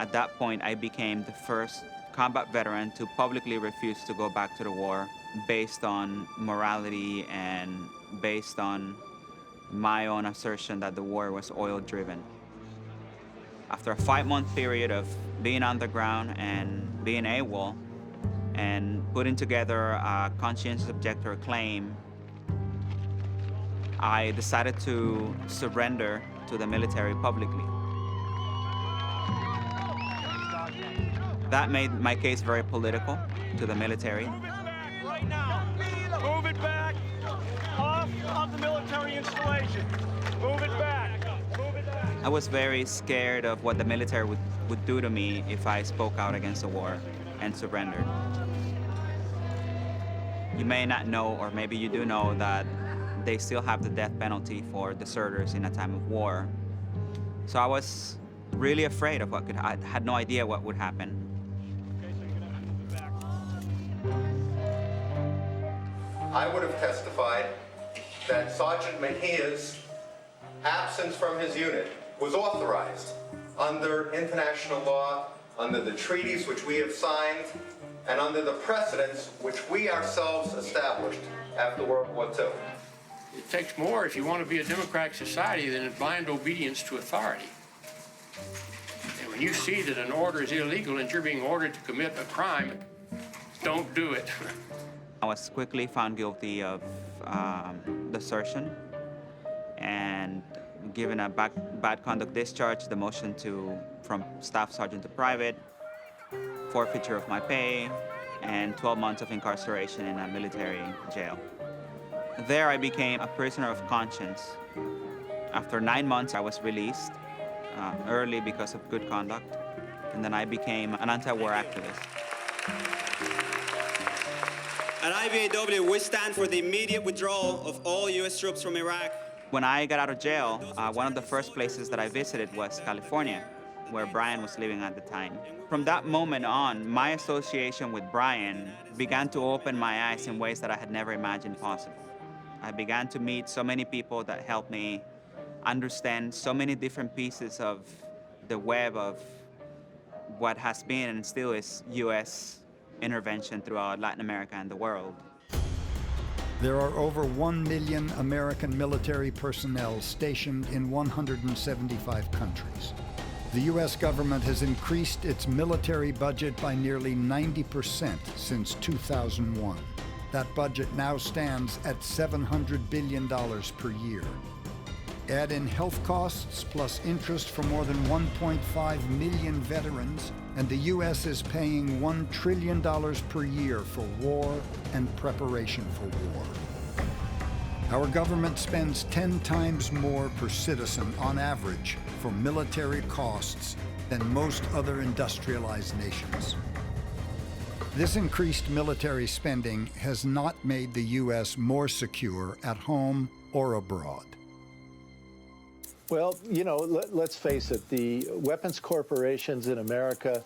At that point, I became the first combat veteran to publicly refuse to go back to the war based on morality and based on my own assertion that the war was oil-driven. After a 5-month period of being underground and being AWOL and putting together a conscientious objector claim, I decided to surrender to the military publicly. That made my case very political to the military. Right now, move it back off of the military installation. Move it back. Move it back. I was very scared of what the military would do to me if I spoke out against the war and surrendered. You may not know, or maybe you do know, that they still have the death penalty for deserters in a time of war. So I was really afraid of I had no idea what would happen. I would have testified that Sergeant Mejia's absence from his unit was authorized under international law, under the treaties which we have signed, and under the precedents which we ourselves established after World War II. It takes more if you want to be a democratic society than a blind obedience to authority. And when you see that an order is illegal and you're being ordered to commit a crime, don't do it. I was quickly found guilty of desertion and given a bad conduct discharge, demotion from staff sergeant to private, forfeiture of my pay, and 12 months of incarceration in a military jail. There I became a prisoner of conscience. After 9 months, I was released early because of good conduct, and then I became an anti-war activist. At IVAW, we stand for the immediate withdrawal of all U.S. troops from Iraq. When I got out of jail, one of the first places that I visited was California, where Brian was living at the time. From that moment on, my association with Brian began to open my eyes in ways that I had never imagined possible. I began to meet so many people that helped me understand so many different pieces of the web of what has been and still is U.S. intervention throughout Latin America and the world. There are over 1 million American military personnel stationed in 175 countries. The U.S. government has increased its military budget by nearly 90% since 2001. That budget now stands at $700 billion per year. Add in health costs plus interest for more than 1.5 million veterans, and the U.S. is paying $1 trillion per year for war and preparation for war. Our government spends 10 times more per citizen on average for military costs than most other industrialized nations. This increased military spending has not made the U.S. more secure at home or abroad. Well, you know, let's face it, the weapons corporations in America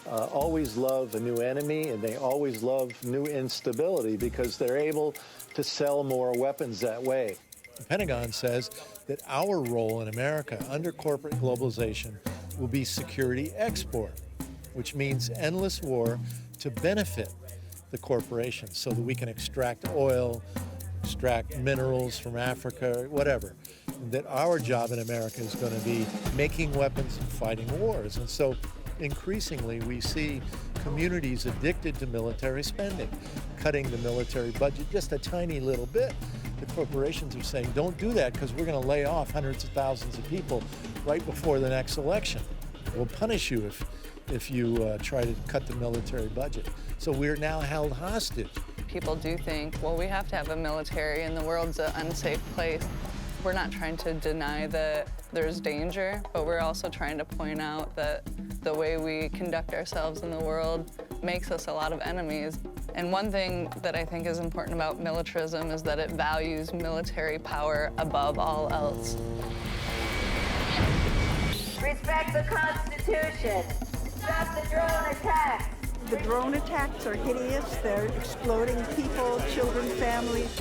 always love a new enemy, and they always love new instability because they're able to sell more weapons that way. The Pentagon says that our role in America under corporate globalization will be security export, which means endless war to benefit the corporations so that we can extract oil, extract minerals from Africa, whatever. That our job in America is going to be making weapons and fighting wars. And so increasingly we see communities addicted to military spending, cutting the military budget just a tiny little bit. The corporations are saying, don't do that because we're going to lay off hundreds of thousands of people right before the next election. We'll punish you if you try to cut the military budget. So we're now held hostage. People do think, well, we have to have a military and the world's an unsafe place. We're not trying to deny that there's danger, but we're also trying to point out that the way we conduct ourselves in the world makes us a lot of enemies. And one thing that I think is important about militarism is that it values military power above all else. Respect the Constitution. Stop the drone attacks. The drone attacks are hideous. They're exploding people, children, families.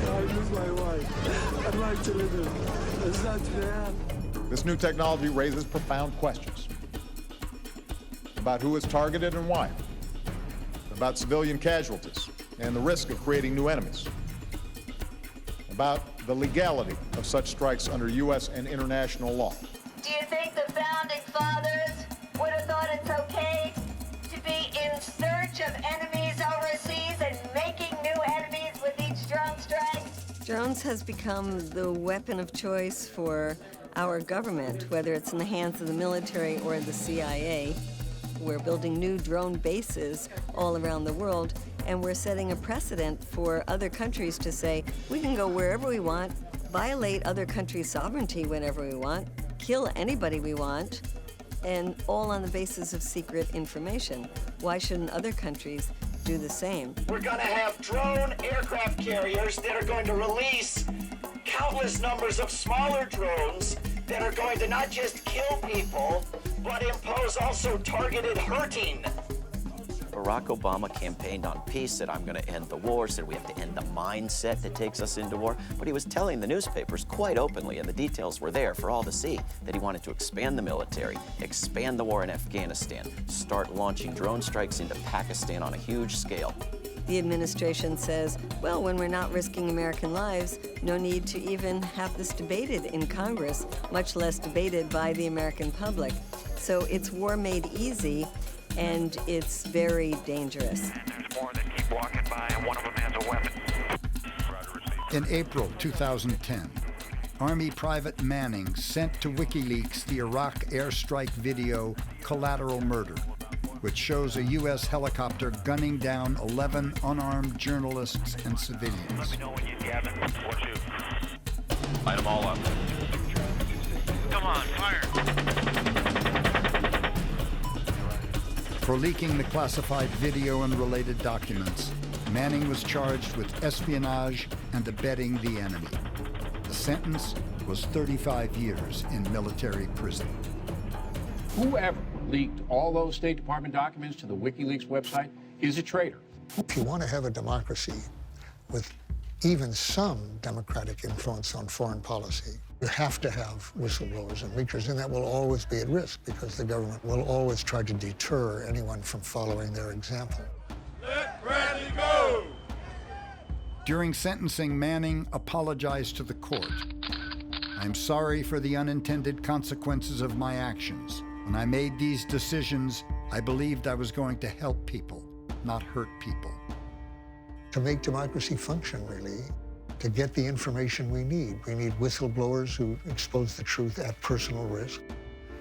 I miss my wife. I'd like to live it. It's not bad. This new technology raises profound questions about who is targeted and why, about civilian casualties and the risk of creating new enemies, about the legality of such strikes under U.S. and international law. Do you think the founding fathers would have thought it's okay to be in search of enemies overseas and making new enemies with each drone strike? Drones has become the weapon of choice for our government, whether it's in the hands of the military or the CIA. We're building new drone bases all around the world, and we're setting a precedent for other countries to say, we can go wherever we want, violate other countries' sovereignty whenever we want, kill anybody we want, and all on the basis of secret information. Why shouldn't other countries do the same? We're going to have drone aircraft carriers that are going to release countless numbers of smaller drones that are going to not just kill people, but impose also targeted hurting. Barack Obama campaigned on peace, said, I'm going to end the war, said we have to end the mindset that takes us into war. But he was telling the newspapers quite openly, and the details were there for all to see, that he wanted to expand the military, expand the war in Afghanistan, start launching drone strikes into Pakistan on a huge scale. The administration says, well, when we're not risking American lives, no need to even have this debated in Congress, much less debated by the American public. So it's war made easy, and it's very dangerous. There's more that keep walking by, and one of them has a weapon. In April 2010, Army Private Manning sent to WikiLeaks the Iraq airstrike video, Collateral Murder, which shows a U.S. helicopter gunning down 11 unarmed journalists and civilians. Let me know when you have it. Or shoot. Light them all up. Come on, fire. For leaking the classified video and related documents, Manning was charged with espionage and abetting the enemy. The sentence was 35 years in military prison. Whoever leaked all those State Department documents to the WikiLeaks website is a traitor. If you want to have a democracy with even some democratic influence on foreign policy, you have to have whistleblowers and leakers, and that will always be at risk because the government will always try to deter anyone from following their example. Let Bradley go! During sentencing, Manning apologized to the court. I'm sorry for the unintended consequences of my actions. When I made these decisions, I believed I was going to help people, not hurt people. To make democracy function, really, to get the information we need whistleblowers who expose the truth at personal risk,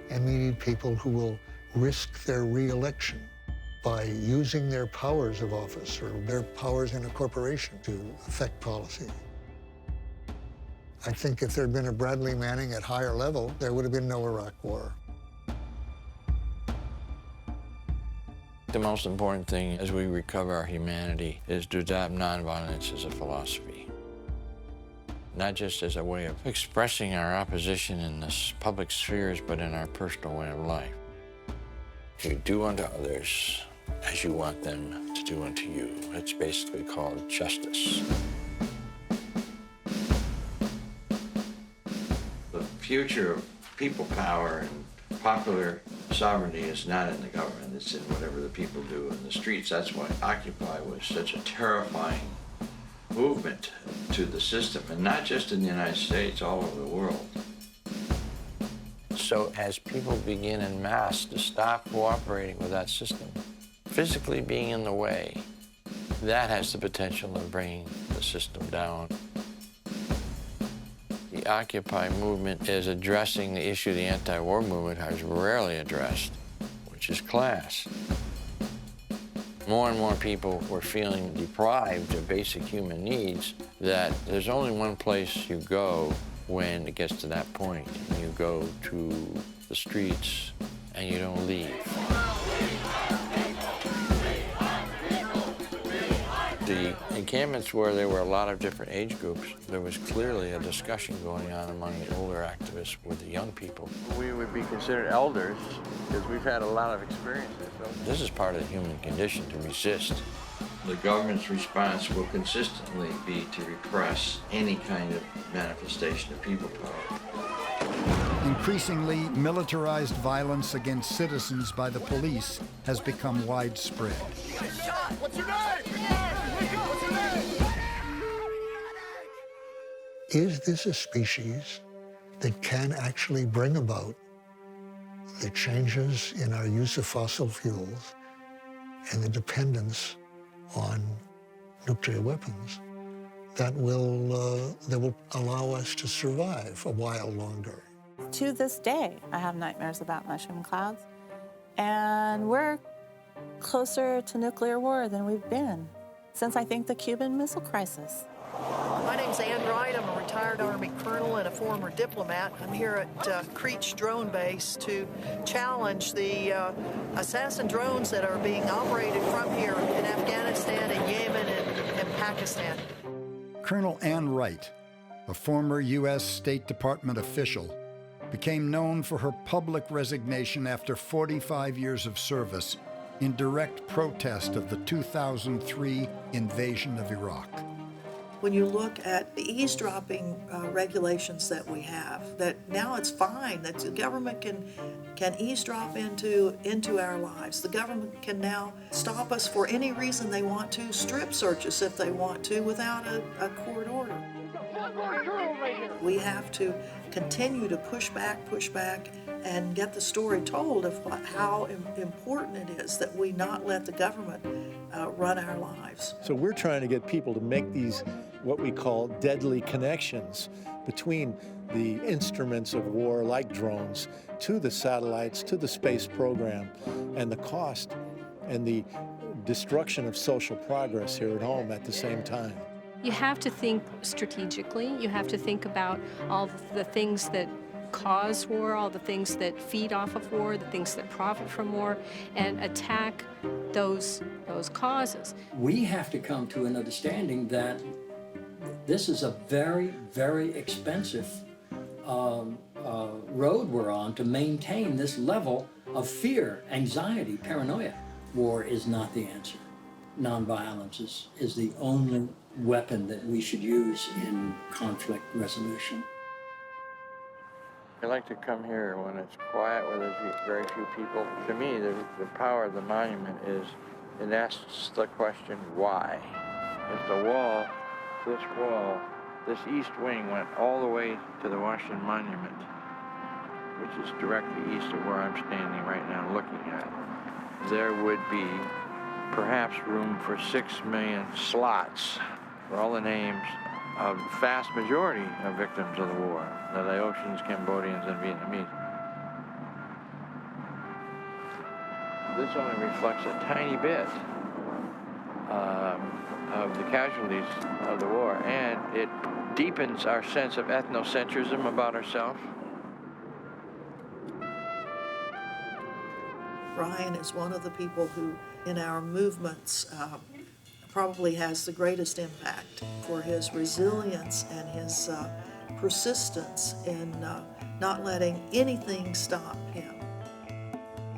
and we need people who will risk their re-election by using their powers of office or their powers in a corporation to affect policy. I think if there had been a Bradley Manning at higher level, there would have been no Iraq War. The most important thing as we recover our humanity is to adopt nonviolence as a philosophy. Not just as a way of expressing our opposition in the public spheres, but in our personal way of life. You do unto others as you want them to do unto you. It's basically called justice. The future of people power and popular sovereignty is not in the government, it's in whatever the people do in the streets. That's why Occupy was such a terrifying movement to the system, and not just in the United States, all over the world. So as people begin en masse to stop cooperating with that system, physically being in the way, that has the potential of bringing the system down. The Occupy movement is addressing the issue the anti-war movement has rarely addressed, which is class. More and more people were feeling deprived of basic human needs, that there's only one place you go when it gets to that point. You go to the streets and you don't leave. The encampments where there were a lot of different age groups, there was clearly a discussion going on among the older activists with the young people. We would be considered elders because we've had a lot of experiences. So. This is part of the human condition, to resist. The government's response will consistently be to repress any kind of manifestation of people power. In increasingly militarized violence against citizens by the police has become widespread. What's your name? What's your name? Is this a species that can actually bring about the changes in our use of fossil fuels and the dependence on nuclear weapons that will allow us to survive a while longer? To this day, I have nightmares about mushroom clouds, and we're closer to nuclear war than we've been since, I think, the Cuban Missile Crisis. My name's Ann Wright. I'm a retired Army colonel and a former diplomat. I'm here at Creech Drone Base to challenge the assassin drones that are being operated from here in Afghanistan and Yemen and Pakistan. Colonel Ann Wright, a former U.S. State Department official, became known for her public resignation after 45 years of service in direct protest of the 2003 invasion of Iraq. When you look at the eavesdropping regulations that we have, that now it's fine, that the government can eavesdrop into our lives. The government can now stop us for any reason they want to, strip search us if they want to, without a court order. We have to continue to push back, and get the story told of how important it is that we not let the government run our lives. So we're trying to get people to make these, what we call deadly connections between the instruments of war like drones to the satellites, to the space program, and the cost and the destruction of social progress here at home at the same time. You have to think strategically. You have to think about all the things that cause war, all the things that feed off of war, the things that profit from war, and attack those causes. We have to come to an understanding that this is a very, very expensive road we're on to maintain this level of fear, anxiety, paranoia. War is not the answer. Nonviolence is the only weapon that we should use in conflict resolution. I like to come here when it's quiet, where there's very few people. To me, the power of the monument is, it asks the question, why? If the wall, this east wing went all the way to the Washington Monument, which is directly east of where I'm standing right now looking at, there would be perhaps room for 6 million slots for all the names of the vast majority of victims of the war, the Laotians, Cambodians, and Vietnamese. This only reflects a tiny bit of the casualties of the war, and it deepens our sense of ethnocentrism about ourselves. Brian is one of the people who, in our movements, probably has the greatest impact for his resilience and his persistence in not letting anything stop him.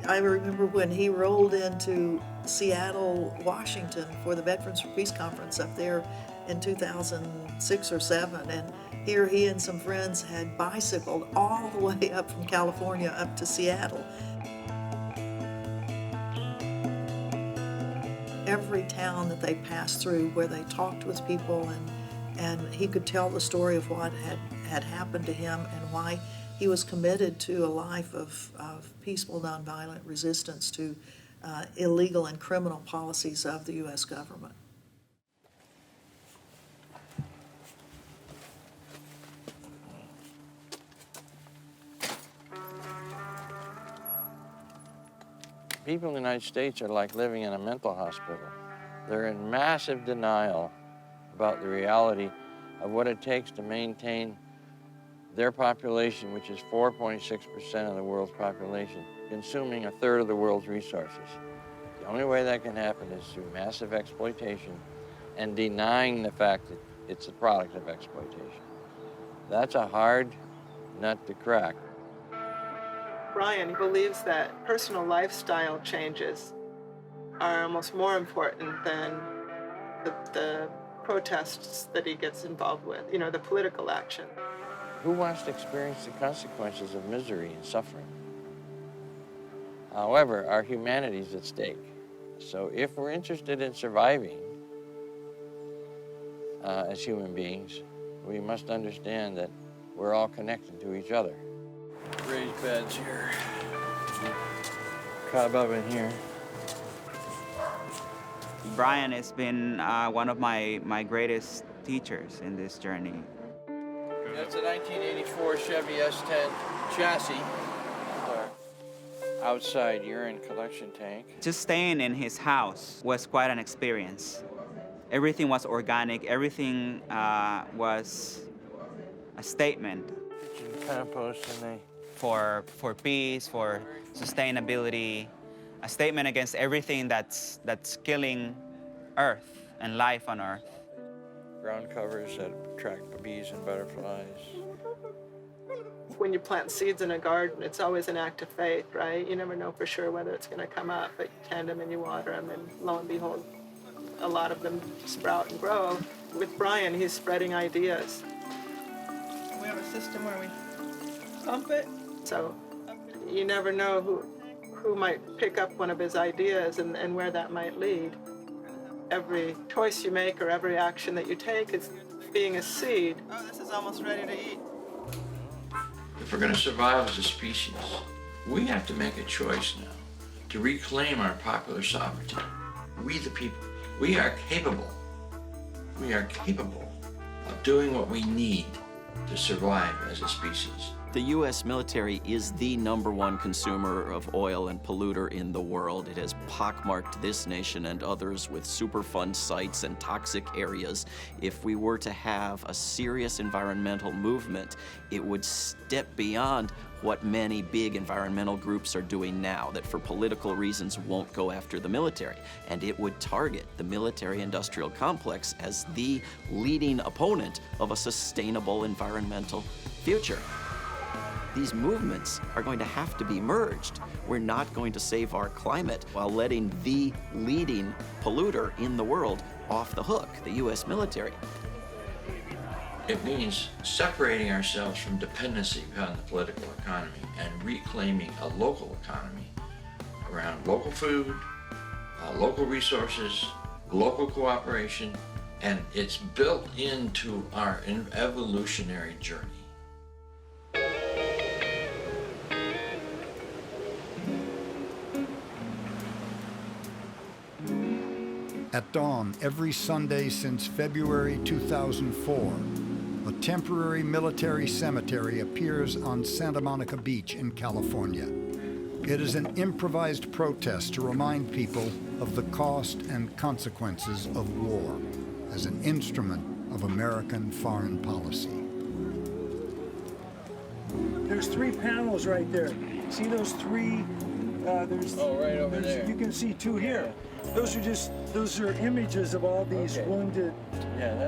I remember when he rolled into Seattle, Washington for the Veterans for Peace Conference up there in 2006 or 7, and here he and some friends had bicycled all the way up from California up to Seattle. Every town that they passed through where they talked with people, and he could tell the story of what had happened to him and why he was committed to a life of peaceful, nonviolent resistance to illegal and criminal policies of the U.S. government. People in the United States are like living in a mental hospital. They're in massive denial about the reality of what it takes to maintain their population, which is 4.6% of the world's population, consuming a third of the world's resources. The only way that can happen is through massive exploitation and denying the fact that it's a product of exploitation. That's a hard nut to crack. Brian believes that personal lifestyle changes are almost more important than the protests that he gets involved with, the political action. Who wants to experience the consequences of misery and suffering? However, our humanity is at stake. So if we're interested in surviving as human beings, we must understand that we're all connected to each other. Raised beds here. Cot above in here. Brian has been one of my greatest teachers in this journey. That's a 1984 Chevy S10 chassis. Our outside urine collection tank. Just staying in his house was quite an experience. Everything was organic. Everything was a statement. Kitchen compost and for peace, for sustainability, a statement against everything that's killing Earth and life on Earth. Ground covers that attract bees and butterflies. When you plant seeds in a garden, it's always an act of faith, right? You never know for sure whether it's going to come up, but you tend them and you water them, and lo and behold, a lot of them sprout and grow. With Brian, he's spreading ideas. We have a system where we pump it, so you never know who might pick up one of his ideas and where that might lead. Every choice you make or every action that you take is being a seed. Oh, this is almost ready to eat. If we're going to survive as a species, we have to make a choice now to reclaim our popular sovereignty. We the people, we are capable of doing what we need to survive as a species. The U.S. military is the #1 consumer of oil and polluter in the world. It has pockmarked this nation and others with Superfund sites and toxic areas. If we were to have a serious environmental movement, it would step beyond what many big environmental groups are doing now, that for political reasons won't go after the military. And it would target the military-industrial complex as the leading opponent of a sustainable environmental future. These movements are going to have to be merged. We're not going to save our climate while letting the leading polluter in the world off the hook, the U.S. military. It means separating ourselves from dependency upon the political economy and reclaiming a local economy around local food, local resources, local cooperation, and it's built into our evolutionary journey. At dawn every Sunday since February 2004, a temporary military cemetery appears on Santa Monica Beach in California. It is an improvised protest to remind people of the cost and consequences of war as an instrument of American foreign policy. There's 3 panels right there. See those 3? Right over there. You can see 2 here. Those are images of all these wounded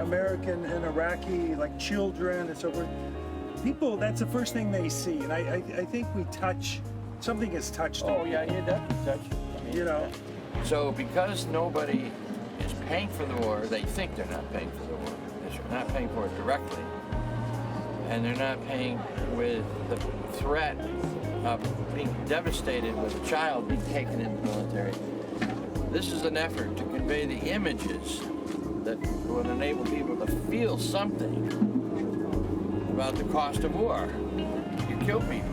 American and Iraqi, like children and so forth. People, that's the first thing they see, and I think something has touched them. Oh yeah, you definitely touched. You know. So because nobody is paying for the war, they think they're not paying for the war. They're not paying for it directly, and they're not paying with the threat of being devastated with a child being taken in the military. This is an effort to convey the images that would enable people to feel something about the cost of war. You kill people.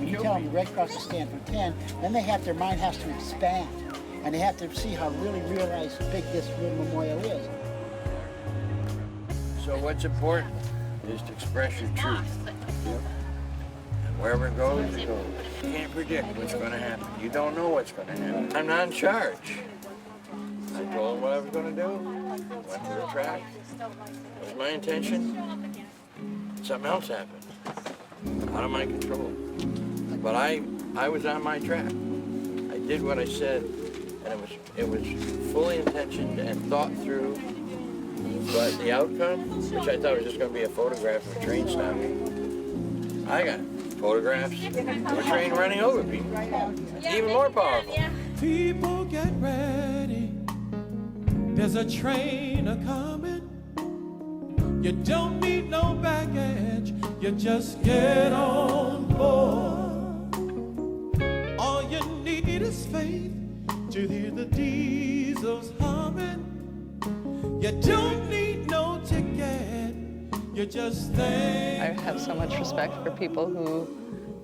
You tell them the Red Cross will stand for 10, then their mind has to expand, and they have to see how really realize how big this real memorial is. So what's important is to express your truth. Wherever it goes, it goes. You can't predict what's going to happen. You don't know what's going to happen. I'm not in charge. I told them what I was going to do. Went to the track. It was my intention. Something else happened. Out of my control. But I was on my track. I did what I said, and it was fully intentioned and thought through. But the outcome, which I thought was just going to be a photograph of a train stopping, I got photographs of a train running over people. Even more powerful. People get ready. There's a train a-coming. You don't need no baggage, you just get on board. All you need is faith to hear the diesels humming. You don't need no ticket, you just think. I have so much respect for people who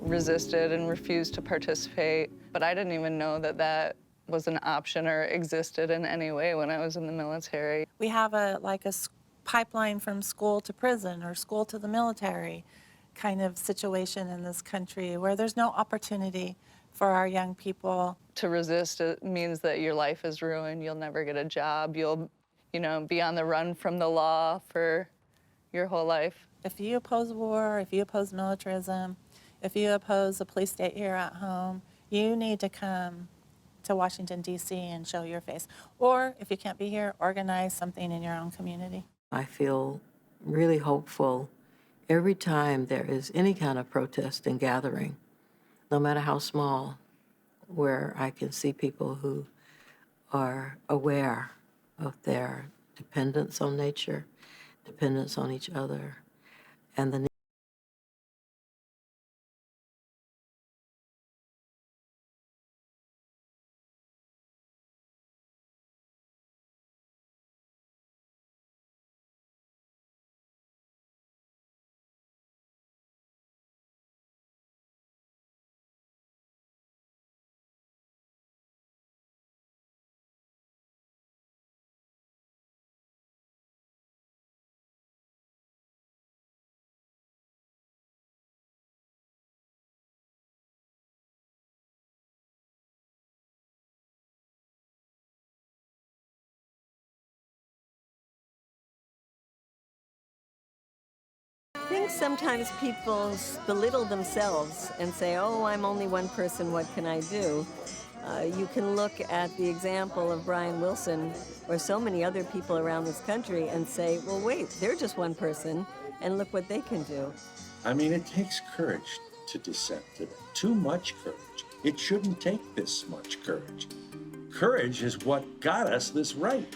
resisted and refused to participate, but I didn't even know that that was an option or existed in any way when I was in the military. We have a pipeline from school to prison or school to the military kind of situation in this country where there's no opportunity for our young people. To resist it means that your life is ruined. You'll never get a job. You'll, be on the run from the law for your whole life. If you oppose war, if you oppose militarism, if you oppose a police state here at home, you need to come to Washington, D.C. and show your face. Or if you can't be here, organize something in your own community. I feel really hopeful every time there is any kind of protest and gathering, no matter how small, where I can see people who are aware of their dependence on nature, dependence on each other, and the I think sometimes people belittle themselves and say, oh, I'm only one person, what can I do? You can look at the example of Brian Willson or so many other people around this country and say, well, wait, they're just one person, and look what they can do. I mean, it takes courage to dissent today. Too much courage. It shouldn't take this much courage. Courage is what got us this right.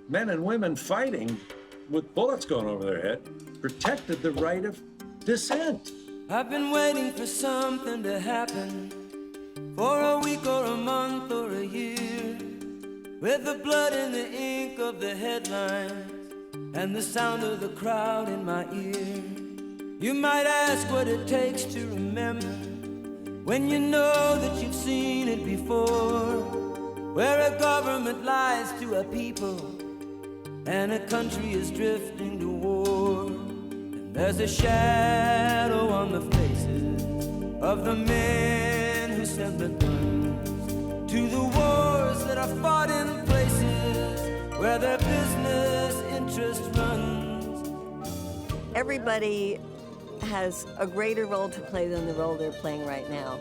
Men and women fighting with bullets going over their head protected the right of dissent. I've been waiting for something to happen, for a week or a month or a year, with the blood and the ink of the headlines and the sound of the crowd in my ear. You might ask what it takes to remember when you know that you've seen it before, where a government lies to a people and a country is drifting to war. And there's a shadow on the faces of the men who send the guns to the wars that are fought in places where their business interest runs. Everybody has a greater role to play than the role they're playing right now.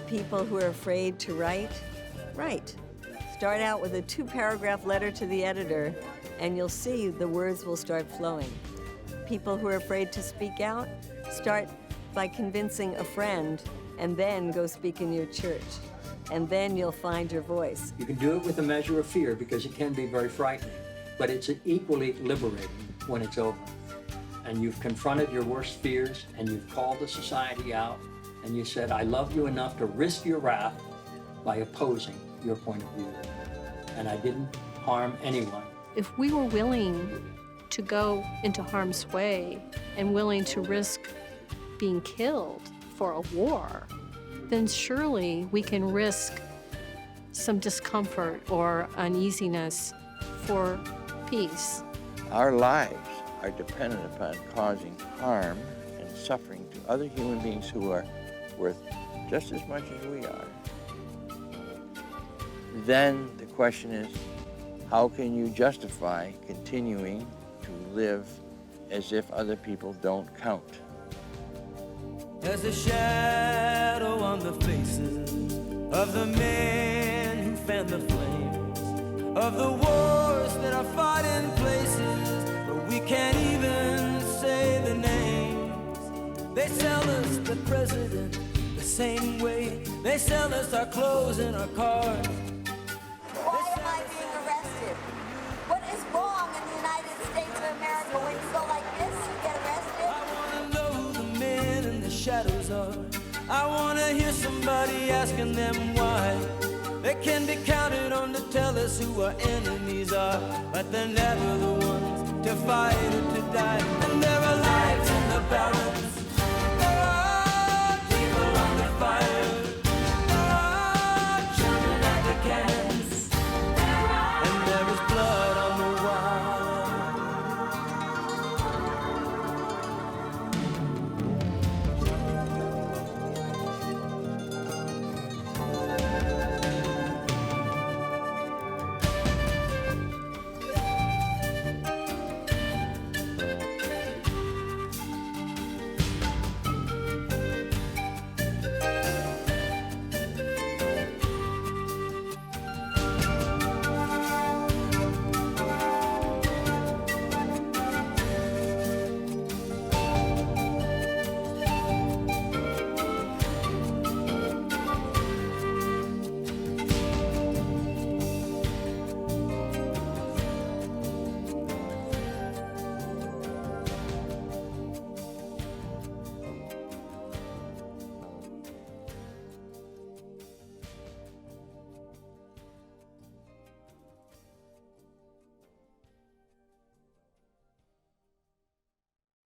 People who are afraid to write. Start out with a 2-paragraph letter to the editor, and you'll see the words will start flowing. People who are afraid to speak out, start by convincing a friend, and then go speak in your church. And then you'll find your voice. You can do it with a measure of fear because it can be very frightening, but it's equally liberating when it's over. And you've confronted your worst fears, and you've called the society out, and you said, I love you enough to risk your wrath by opposing your point of view. And I didn't harm anyone. If we were willing to go into harm's way and willing to risk being killed for a war, then surely we can risk some discomfort or uneasiness for peace. Our lives are dependent upon causing harm and suffering to other human beings who are worth just as much as we are. Then the question is, how can you justify continuing to live as if other people don't count? There's a shadow on the faces of the men who fan the flames of the wars that are fought in places where we can't even say the names. They sell us the president the same way they sell us our clothes and our cars. Why am I being arrested? What is wrong in the United States of America when asking them why. They can be counted on to tell us who our enemies are, but they're never the ones to fight or to die. And there are lives in the balance,